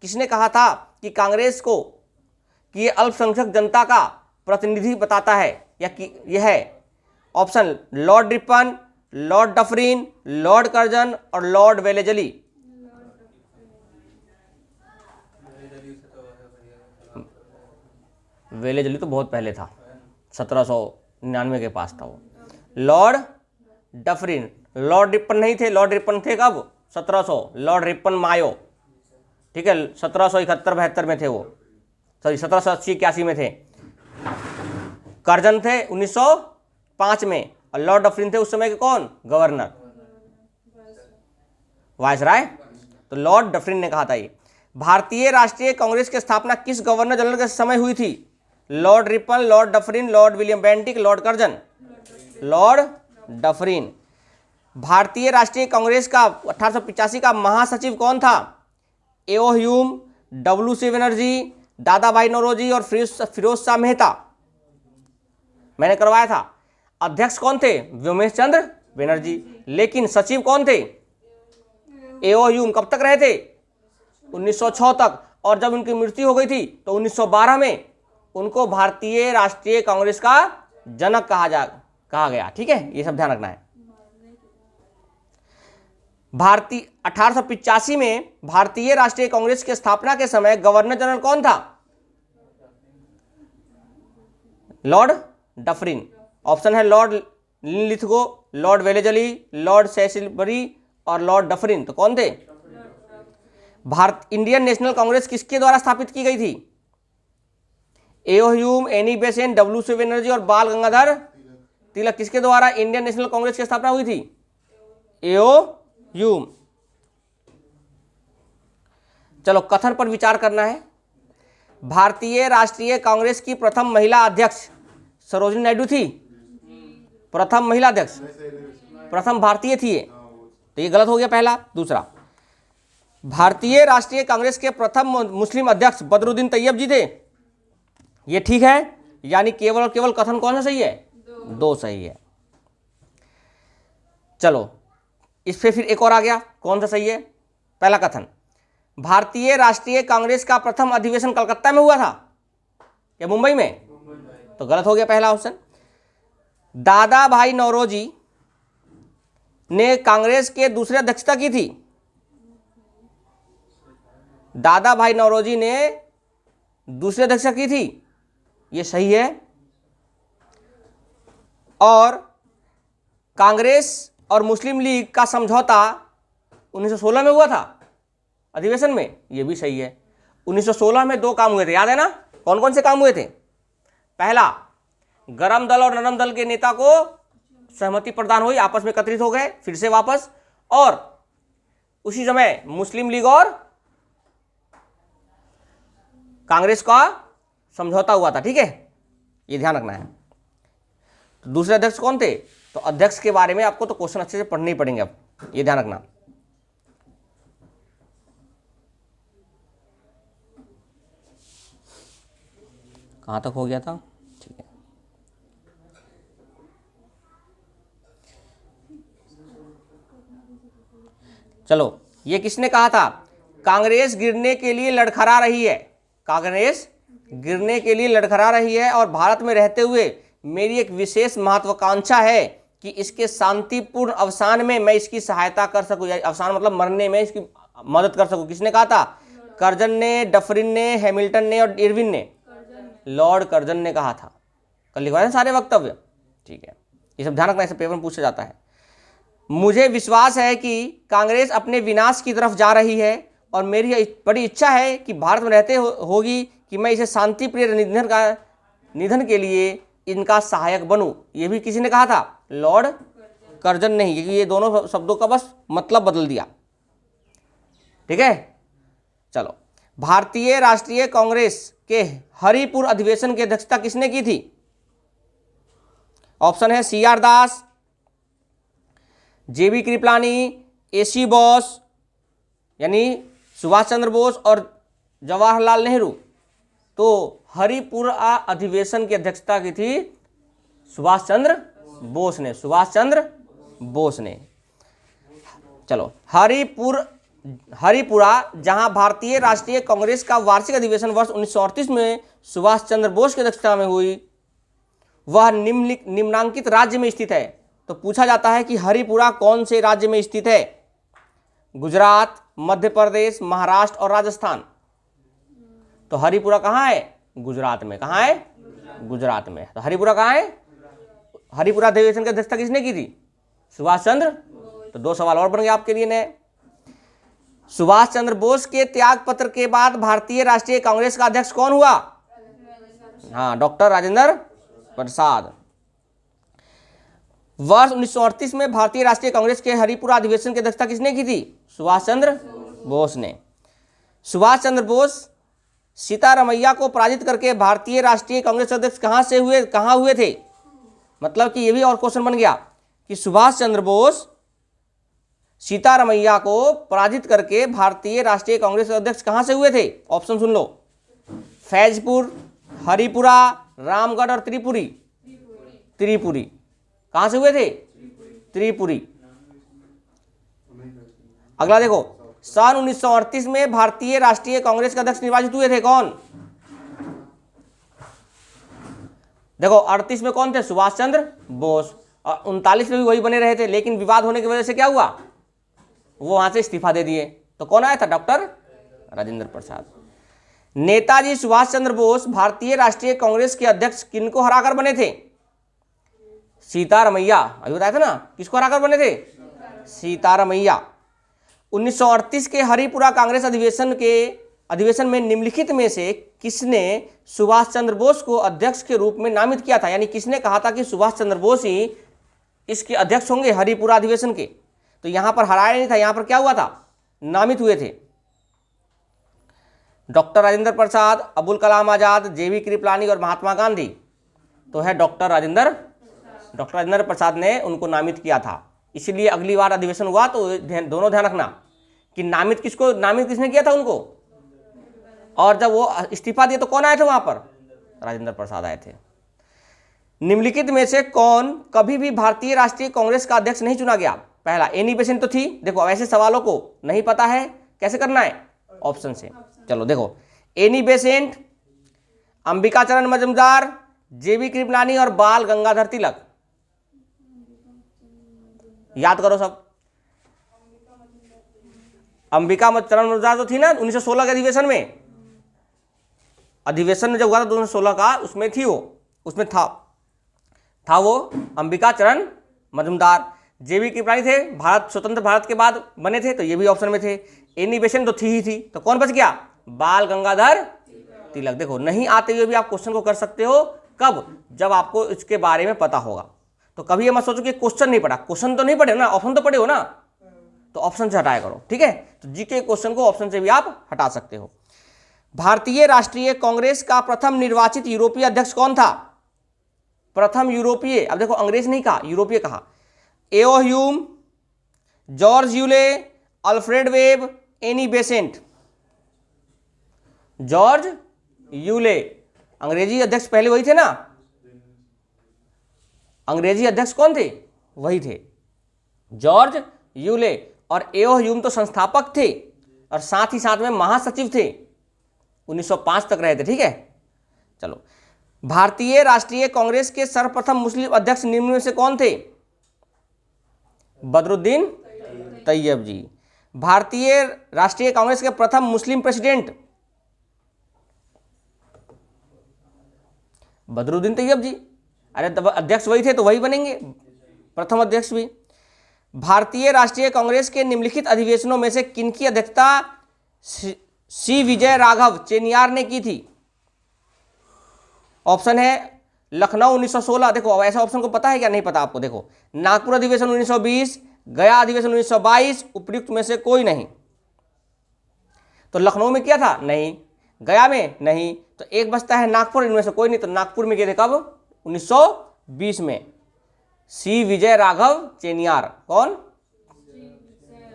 Speaker 1: किसने कहा था कि कांग्रेस को कि ये अल्पसंख्यक जनता का प्रतिनिधि बताता है, या कि यह है? Option Lord Ripon, Lord Dufferin, Lord Curzon और लॉर्ड वेलेजली। वेलेजली तो बहुत पहले था, 1799 के पास था वो। लॉर्ड डफरिन, लॉर्ड रिपन नहीं थे। लॉर्ड रिपन थे कब? 1700। लॉर्ड रिपन मायो, ठीक है, 1771-72 में थे वो, सॉरी 1780-81 में थे। कर्जन थे 1905 में, और लॉर्ड डफरिन थे उस समय के कौन? Governor, viceroy. तो लॉर्ड डफरिन ने कहा था ये। भारतीय राष्ट्रीय कांग्रेस की स्थापना किस गवर्नर जनरल के समय हुई थी? Lord Ripon, Lord Dufferin, Lord William Bentinck, Lord Curzon, Lord Dufferin. भारतीय राष्ट्रीय कांग्रेस का 1885 का महासचिव कौन था? एओ ह्यूम, डब्ल्यू.सी. बनर्जी, दादा भाई नौरोजी और फिरोज शाह मेहता। मैंने करवाया था। अध्यक्ष कौन थे? व्योमेश चंद्र बनर्जी। लेकिन सचिव कौन थे? एओ ह्यूम। कब तक रहे थे? 1906 तक। और जब उनकी मृत्यु हो गई थी तो 1912 में उनको भारतीय राष्ट्रीय कांग्रेस का जनक कहा गया। ठीक है, ये सब ध्यान रखना है। 1885 में भारतीय राष्ट्रीय कांग्रेस की स्थापना के समय गवर्नर जनरल कौन था? Lord Dufferin. ऑप्शन है Lord Linlithgow, Lord Wellesley, Lord Salisbury और लॉर्ड डफरिन। तो कौन थे? इंडियन नेशनल कांग्रेस किसके द्वारा स्थापित की गई थी? एओ ह्यूम, एनी बेसेंट, डब्ल्यू.सी. बनर्जी और बाल गंगाधर तिलक। किसके द्वारा इंडियन नेशनल कांग्रेस की स्थापना हुई थी? एओ ह्यूम। चलो, कथन पर विचार करना है। भारतीय राष्ट्रीय कांग्रेस की प्रथम महिला अध्यक्ष सरोजिनी नायडू थी। प्रथम महिला अध्यक्ष, प्रथम भारतीय थी ये, तो ये गलत हो गया पहला। दूसरा, भारतीय राष्ट्रीय कांग्रेस के प्रथम मुस्लिम अध्यक्ष बदरुद्दीन तैयब जी थे। ये ठीक है, यानी केवल और केवल कथन कौन सा सही है? दो सही है। चलो, इस पे फिर एक और आ गया, कौन सा सही है? पहला कथन, भारतीय राष्ट्रीय कांग्रेस का प्रथम अधिवेशन कलकत्ता में हुआ था या मुंबई में? तो गलत हो गया पहला ऑप्शन। दादा भाई नौरोजी ने कांग्रेस के दूसरे अध्यक्षता की थी। दादा भाई नौरोजी ने दूसरी अध्यक्षता की थी, ये सही है। और कांग्रेस और मुस्लिम लीग का समझौता 1916 में हुआ था अधिवेशन में, ये भी सही है। 1916 में दो काम हुए थे, याद है ना? कौन कौन से काम हुए थे? पहला, गरम दल और नरम दल के नेता को सहमति प्रदान हुई, आपस में एकत्रित हो गए फिर से वापस, और उसी समय मुस्लिम लीग और कांग्रेस का समझौता हुआ था। ठीक है, ये ध्यान रखना है। तो दूसरे अध्यक्ष कौन थे? तो अध्यक्ष के बारे में आपको तो क्वेश्चन अच्छे से पढ़ने ही पड़ेंगे, अब ये ध्यान रखना। कहां तक हो गया था? ठीक है, चलो, ये किसने कहा था? कांग्रेस गिरने के लिए लड़खड़ा रही है। कांग्रेस गिरने के लिए लड़खड़ा रही है और भारत में रहते हुए मेरी एक विशेष महत्वाकांक्षा है कि इसके शांतिपूर्ण अवसान में मैं इसकी सहायता कर सकूं, अवसान मतलब मरने में इसकी मदद कर सकूं। किसने कहा था? कर्जन ने, डफरिन ने, हैमिल्टन ने और इरविन ने। लॉर्ड कर्जन ने कहा था। कल लिखवाए सारे वक्तव्य। ठीक है, ये सब ध्यान रखना, इसे पेपर में पूछा जाता है। मुझे विश्वास है कि कांग्रेस अपने विनाश की तरफ जा रही है और मेरी बड़ी इच्छा है कि भारत में रहते होगी कि मैं इसे शांति प्रिय निधन के लिए इनका सहायक बनूं। ये भी किसी ने कहा था? लॉर्ड कर्जन ने ही, क्योंकि ये दोनों शब्दों का बस मतलब बदल दिया। ठीक है, चलो, भारतीय राष्ट्रीय कांग्रेस के हरिपुर अधिवेशन की अध्यक्षता किसने की थी? ऑप्शन है सी.आर. दास, जे.बी. कृपलानी, ए.सी. बोस यानी सुभाष चंद्र बोस और जवाहरलाल नेहरू। तो हरिपुर अधिवेशन की अध्यक्षता की थी सुभाष चंद्र बोस ने। सुभाष चंद्र बोस ने। चलो, हरिपुरा जहां भारतीय राष्ट्रीय कांग्रेस का वार्षिक अधिवेशन वर्ष 1938 में सुभाष चंद्र बोस की अध्यक्षता में हुई, वह निम्नांकित राज्य में स्थित है। तो पूछा जाता है कि हरिपुरा कौन से राज्य में स्थित है? गुजरात, मध्य प्रदेश, महाराष्ट्र और राजस्थान। तो हरिपुरा कहाँ है? गुजरात में। कहाँ है? गुजरात में। तो हरिपुरा कहाँ है? हरिपुरा अधिवेशन की अध्यक्षता किसने की थी? सुभाष चंद्र। तो दो सवाल और बन गए आपके लिए नए। सुभाष चंद्र बोस के त्याग पत्र के बाद भारतीय राष्ट्रीय कांग्रेस का अध्यक्ष कौन हुआ? हाँ, डॉक्टर राजेंद्र प्रसाद। वर्ष 1938 में भारतीय राष्ट्रीय कांग्रेस के हरिपुरा अधिवेशन की अध्यक्षता किसने की थी? सुभाष चंद्र बोस ने। सुभाष चंद्र बोस सीतारमैया को पराजित करके भारतीय राष्ट्रीय कांग्रेस अध्यक्ष कहाँ हुए थे? मतलब कि ये भी और क्वेश्चन बन गया कि सुभाष चंद्र बोस सीतारमैया को पराजित करके भारतीय राष्ट्रीय कांग्रेस अध्यक्ष कहाँ से हुए थे? ऑप्शन सुन लो, फैजपुर, हरिपुरा, रामगढ़ और त्रिपुरी। त्रिपुरी कहाँ से हुए थे? त्रिपुरी। अगला देखो, सन 1938 में भारतीय राष्ट्रीय कांग्रेस के अध्यक्ष निर्वाचित हुए थे कौन? देखो 38 में कौन थे? सुभाष चंद्र बोस। और 39 में भी वही बने रहे थे, लेकिन विवाद होने की वजह से क्या हुआ, वो वहां से इस्तीफा दे दिए। तो कौन आया था? डॉक्टर राजेंद्र प्रसाद। नेताजी सुभाष चंद्र बोस भारतीय राष्ट्रीय कांग्रेस के अध्यक्ष किनको हराकर बने थे? सीतारमैया। अभी बताया था ना, किसको हराकर बने थे? सीतारमैया। 1938 के हरिपुरा कांग्रेस अधिवेशन में निम्नलिखित में से किसने सुभाष चंद्र बोस को अध्यक्ष के रूप में नामित किया था? यानी किसने कहा था कि सुभाष चंद्र बोस ही इसके अध्यक्ष होंगे हरिपुरा अधिवेशन के? तो यहां पर हराया नहीं था, यहां पर क्या हुआ था? नामित हुए थे। डॉक्टर राजेंद्र प्रसाद, अबुल कलाम आजाद, जेबी कृपलानी और महात्मा गांधी। तो है डॉक्टर राजेंद्र प्रसाद ने उनको नामित किया था। इसलिए अगली बार अधिवेशन हुआ तो दोनों ध्यान रखना कि नामित किसने किया था उनको, और जब वो इस्तीफा दिए तो कौन आए थे वहां पर? राजेंद्र प्रसाद आए थे। निम्नलिखित में से कौन कभी भी भारतीय राष्ट्रीय कांग्रेस का अध्यक्ष नहीं चुना गया? पहला, एनी बेसेंट तो थी। देखो ऐसे सवालों को नहीं पता है कैसे करना है? ऑप्शन से। चलो देखो, एनी बेसेंट, अंबिका चरण मजूमदार, जेबी कृपलानी और बाल गंगाधर तिलक। याद करो सब। अंबिका चरण मजूमदार तो थी ना 1916 के अधिवेशन में जब हुआ था 2016 का, उसमें थी वो, उसमें था वो अंबिका चरण मजूमदार। जेबी कृपलानी थे, स्वतंत्र भारत के बाद बने थे, तो ये भी ऑप्शन में थे। एनी बेसेंट तो थी ही थी, तो कौन बच गया? बाल गंगाधर तिलक। देखो नहीं आते हुए भी आप क्वेश्चन को कर सकते हो। कब? जब आपको इसके बारे में पता होगा। तो कभी ये मत सोचो कि क्वेश्चन नहीं पढ़ा। क्वेश्चन तो नहीं पढ़े ना, ऑप्शन तो पढ़े हो ना, तो ऑप्शन से हटाया करो। ठीक है, तो जीके क्वेश्चन को ऑप्शन से भी आप हटा सकते हो। भारतीय राष्ट्रीय कांग्रेस का प्रथम निर्वाचित यूरोपीय अध्यक्ष कौन था? प्रथम यूरोपीय, अब देखो अंग्रेज नहीं कहा, यूरोपीय कहा। A O Hume, George Yule, Alfred Webb, Annie Besant. George Yule अंग्रेजी अध्यक्ष पहले वही थे ना। अंग्रेजी अध्यक्ष कौन थे? वही थे, जॉर्ज यूले। और एओ ह्यूम तो संस्थापक थे और साथ ही साथ में महासचिव थे, 1905 तक रहे थे। ठीक है, चलो। भारतीय राष्ट्रीय कांग्रेस के सर्वप्रथम मुस्लिम अध्यक्ष निम्न में से कौन थे? बदरुद्दीन तैयब जी। भारतीय राष्ट्रीय कांग्रेस के प्रथम मुस्लिम प्रेसिडेंट बदरुद्दीन तैयब जी। अरे तब अध्यक्ष वही थे तो वही बनेंगे प्रथम अध्यक्ष भी। भारतीय राष्ट्रीय कांग्रेस के निम्नलिखित अधिवेशनों में से किनकी अध्यक्षता सी विजय राघव चेनियार ने की थी? ऑप्शन है लखनऊ 1916। देखो अब ऐसा ऑप्शन को पता है क्या? नहीं पता आपको। देखो, नागपुर अधिवेशन 1920, गया अधिवेशन 1922, उपयुक्त में से कोई नहीं। तो लखनऊ में किया था? नहीं। गया में? नहीं। तो एक बचता है नागपुर, इनमें से कोई नहीं। तो नागपुर में किए थे कब? 1920 में। सी विजय राघव चेनियार। कौन?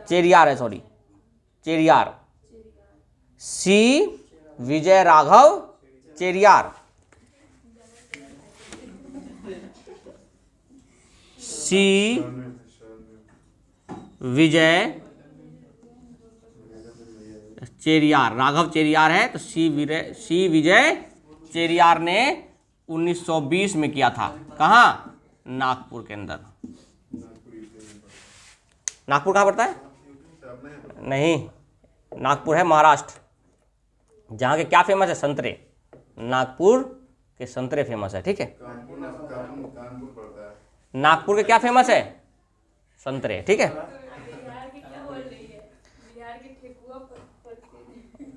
Speaker 1: चेरियार है, सॉरी, चेरियार। सी विजय राघव चेरियार। सी विजय चेरियार, राघव चेरियार है, तो सी विजय चेरियार ने 1920 में किया था। कहाँ? नागपुर के अंदर। नागपुर कहाँ पड़ता है? नहीं, नागपुर है महाराष्ट्र, जहाँ के क्या फेमस है? संतरे। नागपुर के संतरे फेमस है। ठीक है, नागपुर के क्या फेमस है? संतरे। ठीक है,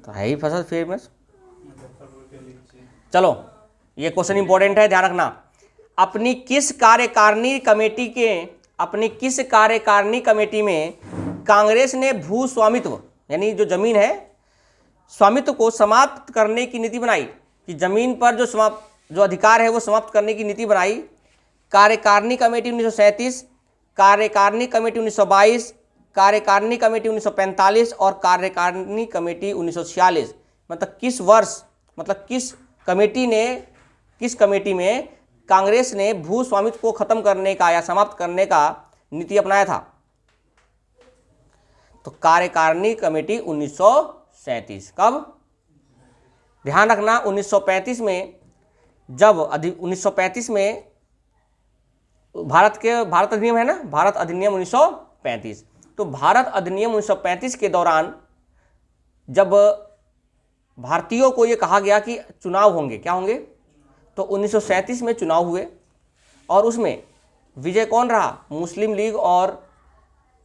Speaker 1: तो है ही फसल फेमस। चलो ये क्वेश्चन इंपॉर्टेंट है, ध्यान रखना। अपनी किस कार्यकारिणी कमेटी में कांग्रेस ने भू स्वामित्व यानी जो जमीन है स्वामित्व को समाप्त करने की नीति बनाई, कि जमीन पर जो अधिकार है वो समाप्त करने की नीति बनाई। कार्यकारिणी कमेटी 1937, कार्यकारिणी कमेटी 1922, कार्यकारिणी कमेटी 1945 और कार्यकारिणी कमेटी 1946। मतलब किस वर्ष, मतलब किस कमेटी में कांग्रेस ने भू स्वामित्व को खत्म करने का या समाप्त करने का नीति अपनाया था? तो कार्यकारिणी कमेटी 1937। कब? ध्यान रखना, 1935 में जब 1935 में भारत अधिनियम है ना, भारत अधिनियम 1935। तो भारत अधिनियम 1935 के दौरान जब भारतीयों को ये कहा गया कि चुनाव होंगे, क्या होंगे, तो 1937 में चुनाव हुए और उसमें विजय कौन रहा? मुस्लिम लीग और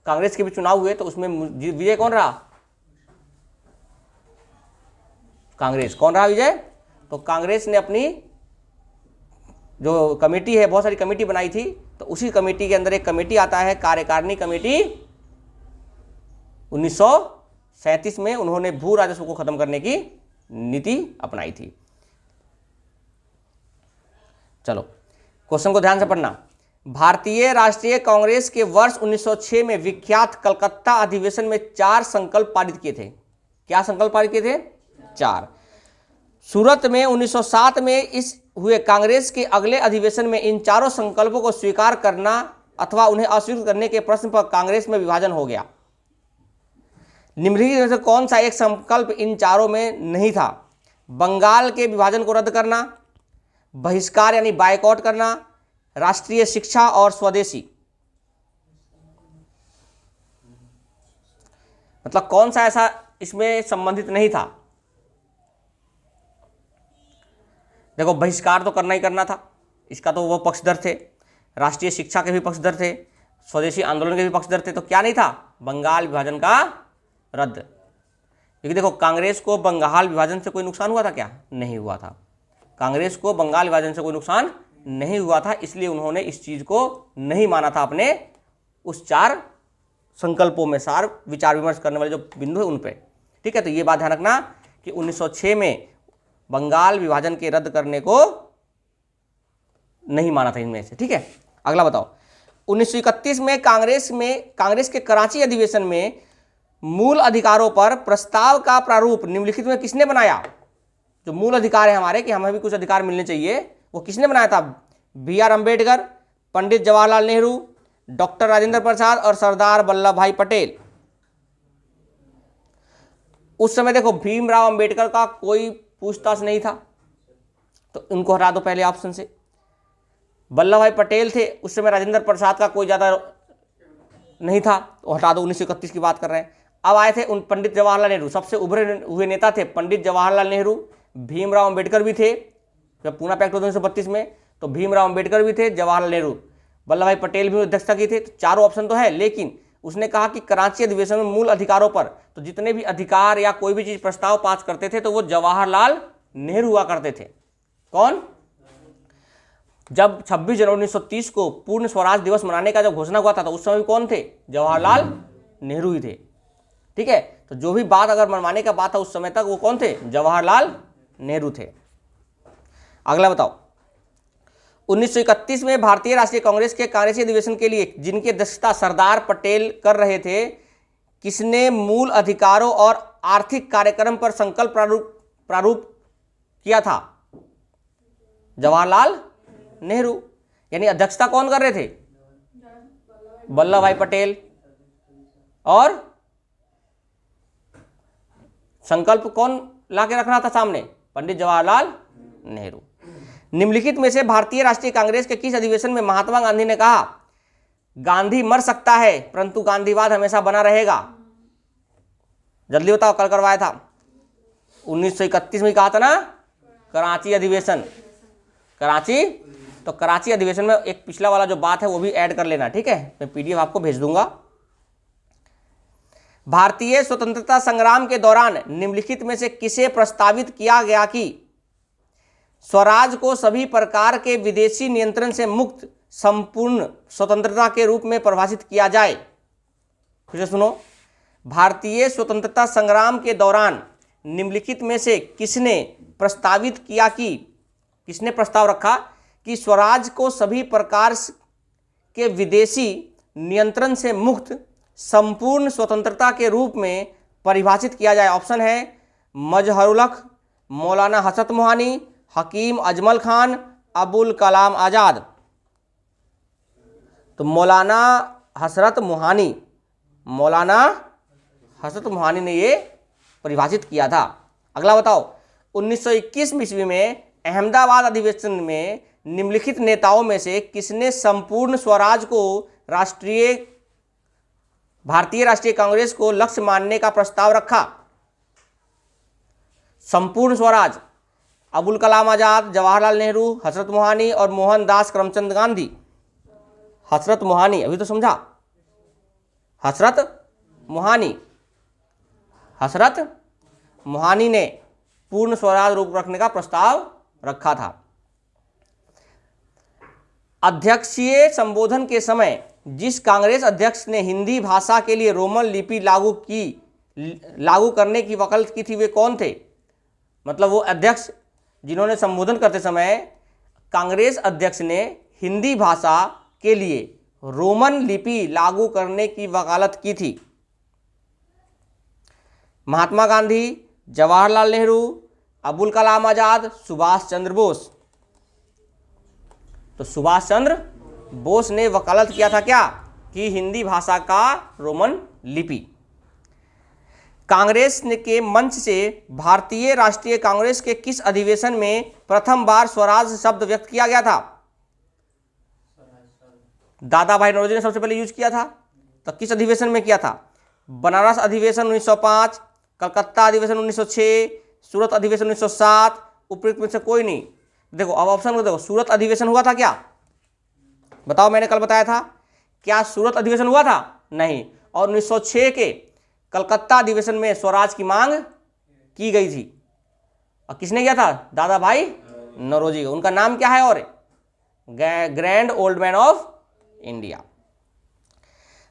Speaker 1: कांग्रेस के भी चुनाव हुए, तो उसमें विजय कौन रहा? कांग्रेस। कौन रहा विजय? तो कांग्रेस ने अपनी जो कमेटी है, बहुत सारी कमेटी बनाई थी, तो उसी कमेटी के अंदर एक कमेटी आता है कार्यकारिणी कमेटी। 1937 में उन्होंने भू राजस्व को खत्म करने की नीति अपनाई थी। चलो क्वेश्चन को ध्यान से पढ़ना। भारतीय राष्ट्रीय कांग्रेस के वर्ष 1906 में विख्यात कलकत्ता अधिवेशन में 4 संकल्प पारित किए थे। क्या संकल्प पारित किए थे? 4। सूरत में 1907 में इस हुए कांग्रेस के अगले अधिवेशन में इन चारों संकल्पों को स्वीकार करना अथवा उन्हें अस्वीकृत करने के प्रश्न पर कांग्रेस में विभाजन हो गया। निम्नलिखित में से कौन सा एक संकल्प इन चारों में नहीं था? बंगाल के विभाजन को रद्द करना, बहिष्कार यानी बायकॉट करना, राष्ट्रीय शिक्षा और स्वदेशी। मतलब कौन सा ऐसा इसमें संबंधित नहीं था? देखो, बहिष्कार तो करना ही करना था, इसका तो वो पक्षधर थे, राष्ट्रीय शिक्षा के भी पक्षधर थे, स्वदेशी आंदोलन के भी पक्षधर थे, तो क्या नहीं था? बंगाल विभाजन का रद्द। क्योंकि देखो, कांग्रेस को बंगाल विभाजन से कोई नुकसान हुआ था क्या? नहीं हुआ था। कांग्रेस को बंगाल विभाजन से कोई नुकसान नहीं हुआ था, इसलिए उन्होंने इस चीज को नहीं माना था अपने उस 4 संकल्पों में, सार विचार विमर्श करने वाले जो बिंदु है उन पे। ठीक है, तो ये बात ध्यान रखना कि 1906 में बंगाल विभाजन के रद्द करने को नहीं माना था इनमें से। ठीक है, अगला बताओ। 1931 में कांग्रेस के कराची अधिवेशन में मूल अधिकारों पर प्रस्ताव का प्रारूप निम्नलिखित में किसने बनाया? जो मूल अधिकार है हमारे, कि हमें भी कुछ अधिकार मिलने चाहिए, वो किसने बनाया था? BR अम्बेडकर, पंडित जवाहरलाल नेहरू, डॉक्टर राजेंद्र प्रसाद और सरदार वल्लभ भाई पटेल। उस समय देखो, भीमराव अम्बेडकर का कोई पूछताछ नहीं था, तो उनको हटा दो पहले ऑप्शन से। वल्लभ भाई पटेल थे, उस समय राजेंद्र प्रसाद का कोई ज़्यादा नहीं था, तो हटा दो। 1931 की बात कर रहे हैं। अब आए थे उन पंडित जवाहरलाल नेहरू, सबसे उभरे हुए नेता थे पंडित जवाहरलाल नेहरू। भीमराव अम्बेडकर भी थे, जब पूना पैक्ट हुआ 1932 में, तो भीमराव अम्बेडकर भी थे, जवाहरलाल नेहरू, वल्लभ भाई पटेल भी अध्यक्षता की थे। तो चारों ऑप्शन तो है, लेकिन उसने कहा कि कराची अधिवेशन में मूल अधिकारों पर, तो जितने भी अधिकार या कोई भी चीज प्रस्ताव पास करते थे तो वो जवाहरलाल नेहरू हुआ करते थे। कौन? जब 26 जनवरी 1930 को पूर्ण स्वराज दिवस मनाने का जब घोषणा हुआ था, तो उस समय भी कौन थे? जवाहरलाल नेहरू ही थे। ठीक है, तो जो भी बात अगर मनवाने का बात था उस समय तक, वो कौन थे? जवाहरलाल नेहरू थे। अगला बताओ। 1931 में भारतीय राष्ट्रीय कांग्रेस के कांग्रेसी अधिवेशन के लिए जिनकी अध्यक्षता सरदार पटेल कर रहे थे, किसने मूल अधिकारों और आर्थिक कार्यक्रम पर संकल्प प्रारूप किया था? जवाहरलाल नेहरू। यानी अध्यक्षता कौन कर रहे थे? वल्लभ भाई पटेल। और संकल्प कौन लाके रखना था सामने? पंडित जवाहरलाल नेहरू। निम्नलिखित में से भारतीय राष्ट्रीय कांग्रेस के किस अधिवेशन में महात्मा गांधी ने कहा, गांधी मर सकता है परंतु गांधीवाद हमेशा बना रहेगा? जल्दी बताओ, कल करवाया था। 1931 में कहा था ना, कराची अधिवेशन। कराची, तो कराची अधिवेशन में एक पिछला वाला जो बात है वो भी ऐड कर लेना। ठीक है, मैं PDF आपको भेज दूंगा। भारतीय स्वतंत्रता संग्राम के दौरान निम्नलिखित में से किसे प्रस्तावित किया गया कि स्वराज को सभी प्रकार के विदेशी नियंत्रण से मुक्त संपूर्ण स्वतंत्रता के रूप में परिभाषित किया जाए? फिर से सुनो। भारतीय स्वतंत्रता संग्राम के दौरान निम्नलिखित में से किसने प्रस्ताव रखा कि स्वराज को सभी प्रकार के विदेशी नियंत्रण से मुक्त संपूर्ण स्वतंत्रता के रूप में परिभाषित किया जाए? ऑप्शन है मजहरुल हक, मौलाना हसरत मोहानी, हकीम अजमल खान, अबुल कलाम आज़ाद। तो मौलाना हसरत मोहानी ने ये परिभाषित किया था। अगला बताओ, 1921 ईस्वी में अहमदाबाद अधिवेशन में निम्नलिखित नेताओं में से किसने संपूर्ण स्वराज को भारतीय राष्ट्रीय कांग्रेस को लक्ष्य मानने का प्रस्ताव रखा? संपूर्ण स्वराज, अबुल कलाम आज़ाद, जवाहरलाल नेहरू, हजरत मोहानी और मोहनदास करमचंद गांधी। हजरत मोहानी, अभी तो समझा, हजरत मोहानी ने पूर्ण स्वराज रूप रखने का प्रस्ताव रखा था। अध्यक्षीय संबोधन के समय जिस कांग्रेस अध्यक्ष ने हिंदी भाषा के लिए रोमन लिपि लागू करने की वकालत की थी, वे कौन थे? मतलब वो अध्यक्ष जिन्होंने संबोधन करते समय कांग्रेस अध्यक्ष ने हिंदी भाषा के लिए रोमन लिपि लागू करने की वकालत की थी। महात्मा गांधी, जवाहरलाल नेहरू, अबुल कलाम आज़ाद, सुभाष चंद्र बोस। तो सुभाष चंद्र बोस ने वकालत किया था क्या कि हिंदी भाषा का रोमन लिपि। कांग्रेस के मंच से भारतीय राष्ट्रीय कांग्रेस के किस अधिवेशन में प्रथम बार स्वराज शब्द व्यक्त किया गया था? दादा भाई नौरोजी ने सबसे पहले यूज किया था। तो किस अधिवेशन में किया था? बनारस अधिवेशन 1905, कलकत्ता अधिवेशन 1906, सूरत अधिवेशन 1907, उपयुक्त में से कोई नहीं। देखो अब ऑप्शन को देखो, सूरत अधिवेशन हुआ था क्या? बताओ, मैंने कल बताया था, क्या सूरत अधिवेशन हुआ था? नहीं। और 1906 के कलकत्ता अधिवेशन में स्वराज की मांग की गई थी। और किसने किया था? दादा भाई नौरोजी। उनका नाम क्या है? और grand old man of India.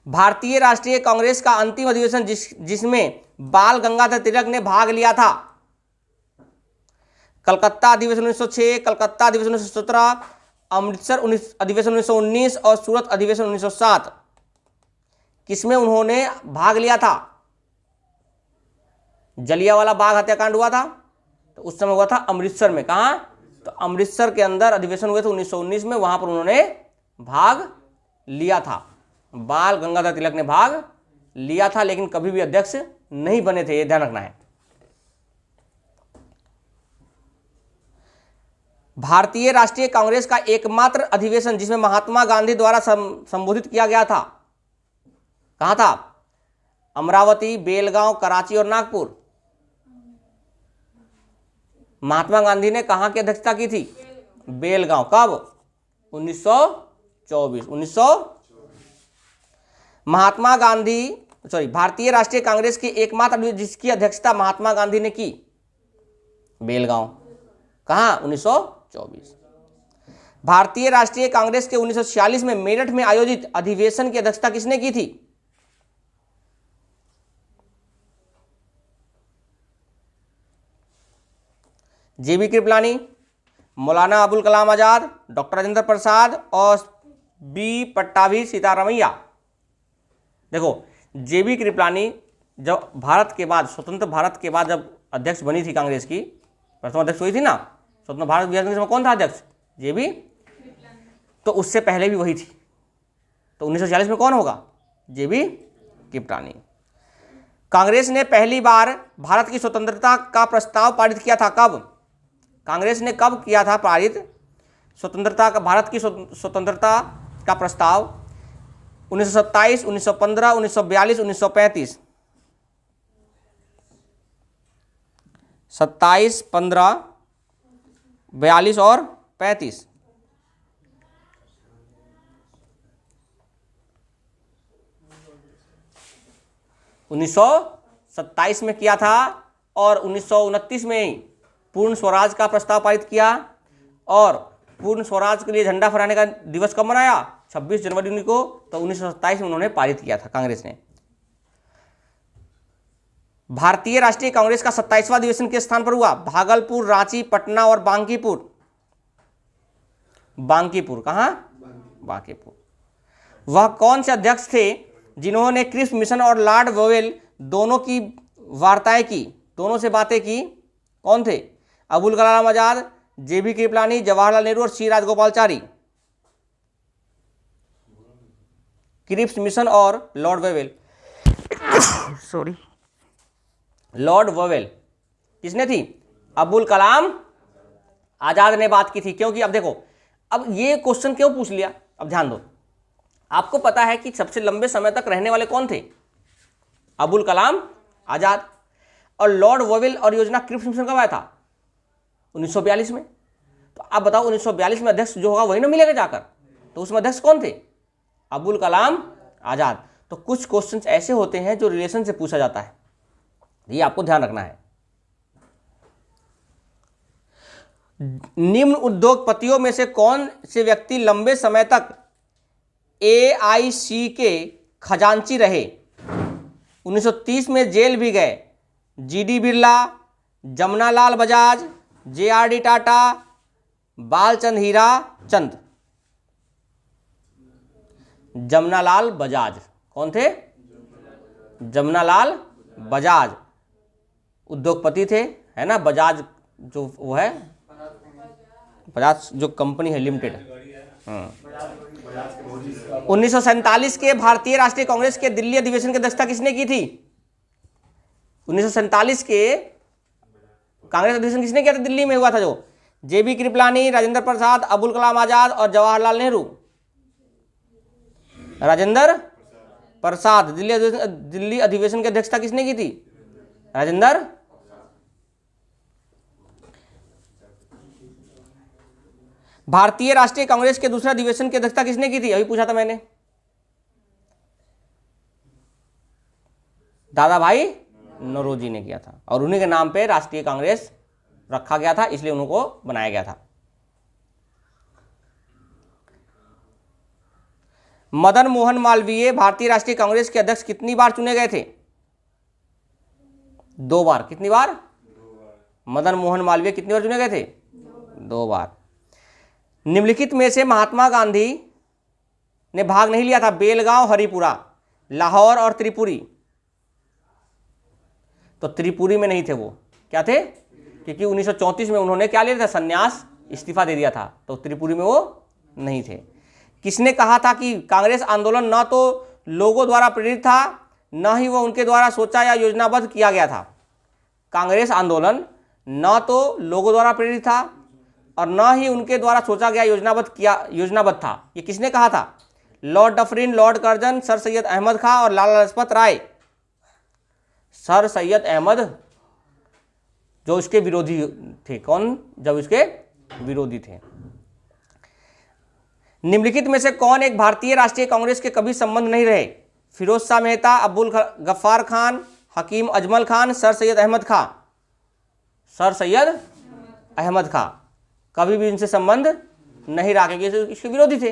Speaker 1: भारतीय राष्ट्रीय कांग्रेस का अंतिम अधिवेशन जिसमें बाल गंगाधर तिलक ने भाग लिया था? कलकत्ता अधिवेशन 1906, कलकत्ता अधिवेशन 1917, अमृतसर अधिवेशन 1919 और सूरत अधिवेशन 1907। किसमें उन्होंने भाग लिया था? जलियांवाला बाग हत्याकांड हुआ था, तो उस समय हुआ था अमृतसर में। कहां? तो अमृतसर के अंदर अधिवेशन हुए थे 1919 में, वहां पर उन्होंने भाग लिया था। बाल गंगाधर तिलक ने भाग लिया था, लेकिन कभी भी अध्यक्ष नहीं बने थे, ये ध्यान रखना है। भारतीय राष्ट्रीय कांग्रेस का एकमात्र अधिवेशन जिसमें महात्मा गांधी द्वारा संबोधित किया गया था, कहां था? अमरावती, बेलगांव, कराची और नागपुर। महात्मा गांधी ने कहां की अध्यक्षता की थी? बेलगांव। कब? 1924। भारतीय राष्ट्रीय कांग्रेस की एकमात्र जिसकी अध्यक्षता महात्मा गांधी ने की, बेलगांव। कहां? 1924। भारतीय राष्ट्रीय कांग्रेस के 1946 में मेरठ में आयोजित अधिवेशन की अध्यक्षता किसने की थी? जेबी कृपलानी, मौलाना अबुल कलाम आज़ाद, डॉक्टर राजेंद्र प्रसाद और बी पट्टाभी सीतारमैया। देखो, जेबी कृपलानी जब भारत के बाद, स्वतंत्र भारत के बाद जब अध्यक्ष बनी थी कांग्रेस की, प्रथम अध्यक्ष हुई थी ना स्वतंत्र भारत कांग्रेस में, कौन था अध्यक्ष? जेबी। तो उससे पहले भी वही थी, तो 1946 में कौन होगा? जेबी कृपलानी। कांग्रेस ने पहली बार भारत की स्वतंत्रता का प्रस्ताव पारित किया था कब? कांग्रेस ने कब किया था पारित स्वतंत्रता का, भारत की स्वतंत्रता का प्रस्ताव? 1927, 1915, 1942, 1935। 27, 15, 42 और 35। उन्नीस 1927 में किया था और 1929 में ही पूर्ण स्वराज का प्रस्ताव पारित किया। और पूर्ण स्वराज के लिए झंडा फहराने का दिवस कब मनाया? 26 जनवरी को। तो 1927 में उन्होंने पारित किया था कांग्रेस ने। भारतीय राष्ट्रीय कांग्रेस का 27वां अधिवेशन किस स्थान पर हुआ? भागलपुर, रांची, पटना और बांकीपुर। बांकीपुर, कहां? बांकीपुर। वह कौन से अध्यक्ष थे जिन्होंने क्रिप्स मिशन और लॉर्ड वेवेल दोनों की वार्ताएं की, दोनों से बातें की? कौन थे? अबुल कलाम आजाद, जेबी कृपलानी, जवाहरलाल नेहरू और सी राजगोपालचारी। क्रिप्स मिशन और Lord Wavell sorry Lord Wavell किसने थी? अबुल कलाम आजाद ने बात की थी। क्योंकि अब देखो, अब ये क्वेश्चन क्यों पूछ लिया, अब ध्यान दो। आपको पता है कि सबसे लंबे समय तक रहने वाले कौन थे? अबुल कलाम आजाद। और लॉर्ड वेवेल और योजना क्रिप्स मिशन कब आया था? 1942 में। तो आप बताओ 1942 में अध्यक्ष जो होगा वही ना मिलेगा जाकर, तो उसमें अध्यक्ष कौन थे? अबुल कलाम आजाद। तो कुछ क्वेश्चंस ऐसे होते हैं जो रिलेशन से पूछा जाता है, ये आपको ध्यान रखना है। निम्न उद्योगपतियों में से कौन से व्यक्ति लंबे समय तक AIC के खजांची रहे? 1930 में जेल भी गए। GD बिरला, जमनालाल बजाज, JRD टाटा, बालचंद हीरा चंद। जमनालाल बजाज कौन थे? जमनालाल बजाज उद्योगपति थे, है ना। बजाज जो वो है, बजाज जो कंपनी है लिमिटेड। 1947 के भारतीय राष्ट्रीय कांग्रेस के दिल्ली अधिवेशन की अध्यक्षता किसने की थी? 1947 के कांग्रेस अधिवेशन किसने किया था? दिल्ली में हुआ था जो। JB कृपलानी, राजेंद्र प्रसाद, अबुल कलाम आजाद और जवाहरलाल नेहरू। राजेंद्र प्रसाद। दिल्ली अधिवेशन की अध्यक्षता किसने की थी? राजेंद्र। भारतीय राष्ट्रीय कांग्रेस के दूसरे अधिवेशन की अध्यक्षता किसने की थी? अभी पूछा था मैंने। दादा भाई नौरोजी ने किया था, और उन्हीं के नाम पे राष्ट्रीय कांग्रेस रखा गया था, इसलिए उनको बनाया गया था। मदन मोहन मालवीय भारतीय राष्ट्रीय कांग्रेस के अध्यक्ष कितनी बार चुने गए थे? 2 बार। कितनी बार? मदन मोहन मालवीय कितनी बार चुने गए थे? 2 बार। निम्नलिखित में से महात्मा गांधी ने भाग नहीं लिया था? बेलगांव, हरिपुरा, लाहौर और त्रिपुरी। तो त्रिपुरी में नहीं थे वो। क्या थे? क्योंकि 1934 में उन्होंने क्या लिया था? संन्यास, इस्तीफा दे दिया था, तो त्रिपुरी में वो नहीं थे। किसने कहा था कि कांग्रेस आंदोलन न तो लोगों द्वारा प्रेरित था, न ही वह उनके द्वारा सोचा या योजनाबद्ध किया गया था? कांग्रेस आंदोलन न तो लोगों द्वारा प्रेरित था और न ही उनके द्वारा सोचा गया योजनाबद्ध था। ये किसने कहा था? Lord Dufferin, Lord Curzon, sir Syed Ahmad Khan और लाला लजपत राय। सर सैयद अहमद जो इसके विरोधी थे। कौन? जब इसके विरोधी थे। निम्नलिखित में से कौन एक भारतीय राष्ट्रीय कांग्रेस के कभी संबंध नहीं रहे? फिरोज शाह मेहता, अब्दुल गफ्फार खान, हकीम अजमल खान, सर सैयद अहमद खां। सर सैयद अहमद खां कभी भी इनसे संबंध नहीं रहा, क्योंकि इसके विरोधी थे।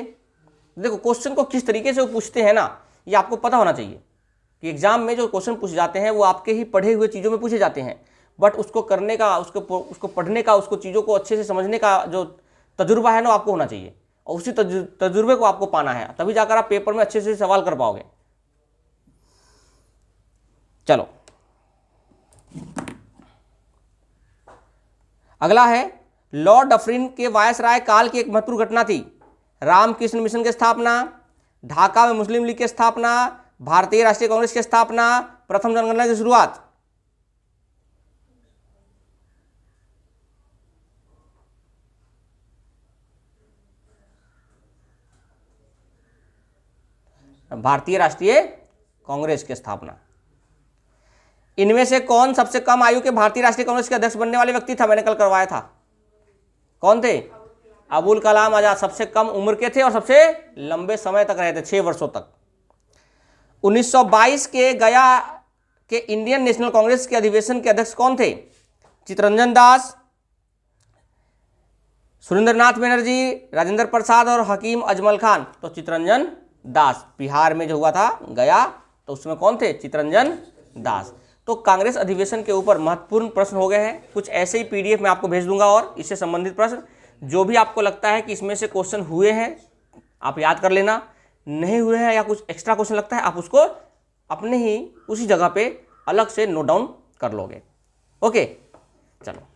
Speaker 1: देखो क्वेश्चन को किस तरीके से वो पूछते हैं ना, ये आपको पता होना चाहिए कि एग्जाम में जो क्वेश्चन पूछे जाते हैं वो आपके ही पढ़े हुए चीज़ों में पूछे जाते हैं, बट उसको करने का, उसको पढ़ने का, उसको चीज़ों को अच्छे से समझने का जो तजुर्बा है ना आपको होना चाहिए, और उसी तजुर्बे को आपको पाना है, तभी जाकर आप पेपर में अच्छे से सवाल कर पाओगे। चलो अगला है, लॉर्ड डफरिन के वायसराय काल की एक महत्वपूर्ण घटना थी। रामकृष्ण मिशन की स्थापना, ढाका में मुस्लिम लीग की स्थापना, भारतीय राष्ट्रीय कांग्रेस की स्थापना, प्रथम जनगणना की शुरुआत। भारतीय राष्ट्रीय कांग्रेस की स्थापना। इनमें से कौन सबसे कम आयु के भारतीय राष्ट्रीय कांग्रेस के अध्यक्ष बनने वाले व्यक्ति था? मैंने कल करवाया था। कौन थे? अबुल कलाम आजाद सबसे कम उम्र के थे और सबसे लंबे समय तक रहे थे, 6 वर्षों तक। 1922 के गया के इंडियन नेशनल कांग्रेस के अधिवेशन के अध्यक्ष कौन थे? चित्तरंजन दास, सुरेंद्रनाथ बनर्जी, राजेंद्र प्रसाद और हकीम अजमल खान। तो चित्तरंजन दास। बिहार में जो हुआ था गया, तो उसमें कौन थे? चित्तरंजन दास। तो कांग्रेस अधिवेशन के ऊपर महत्वपूर्ण प्रश्न हो गए हैं। कुछ ऐसे ही पीडीएफ मैं आपको भेज दूंगा और इससे संबंधित प्रश्न जो भी आपको लगता है कि इसमें से क्वेश्चन हुए हैं आप याद कर लेना, नहीं हुए हैं या कुछ एक्स्ट्रा क्वेश्चन लगता है आप उसको अपने ही उसी जगह पे अलग से नोट डाउन कर लोगे। ओके, चलो।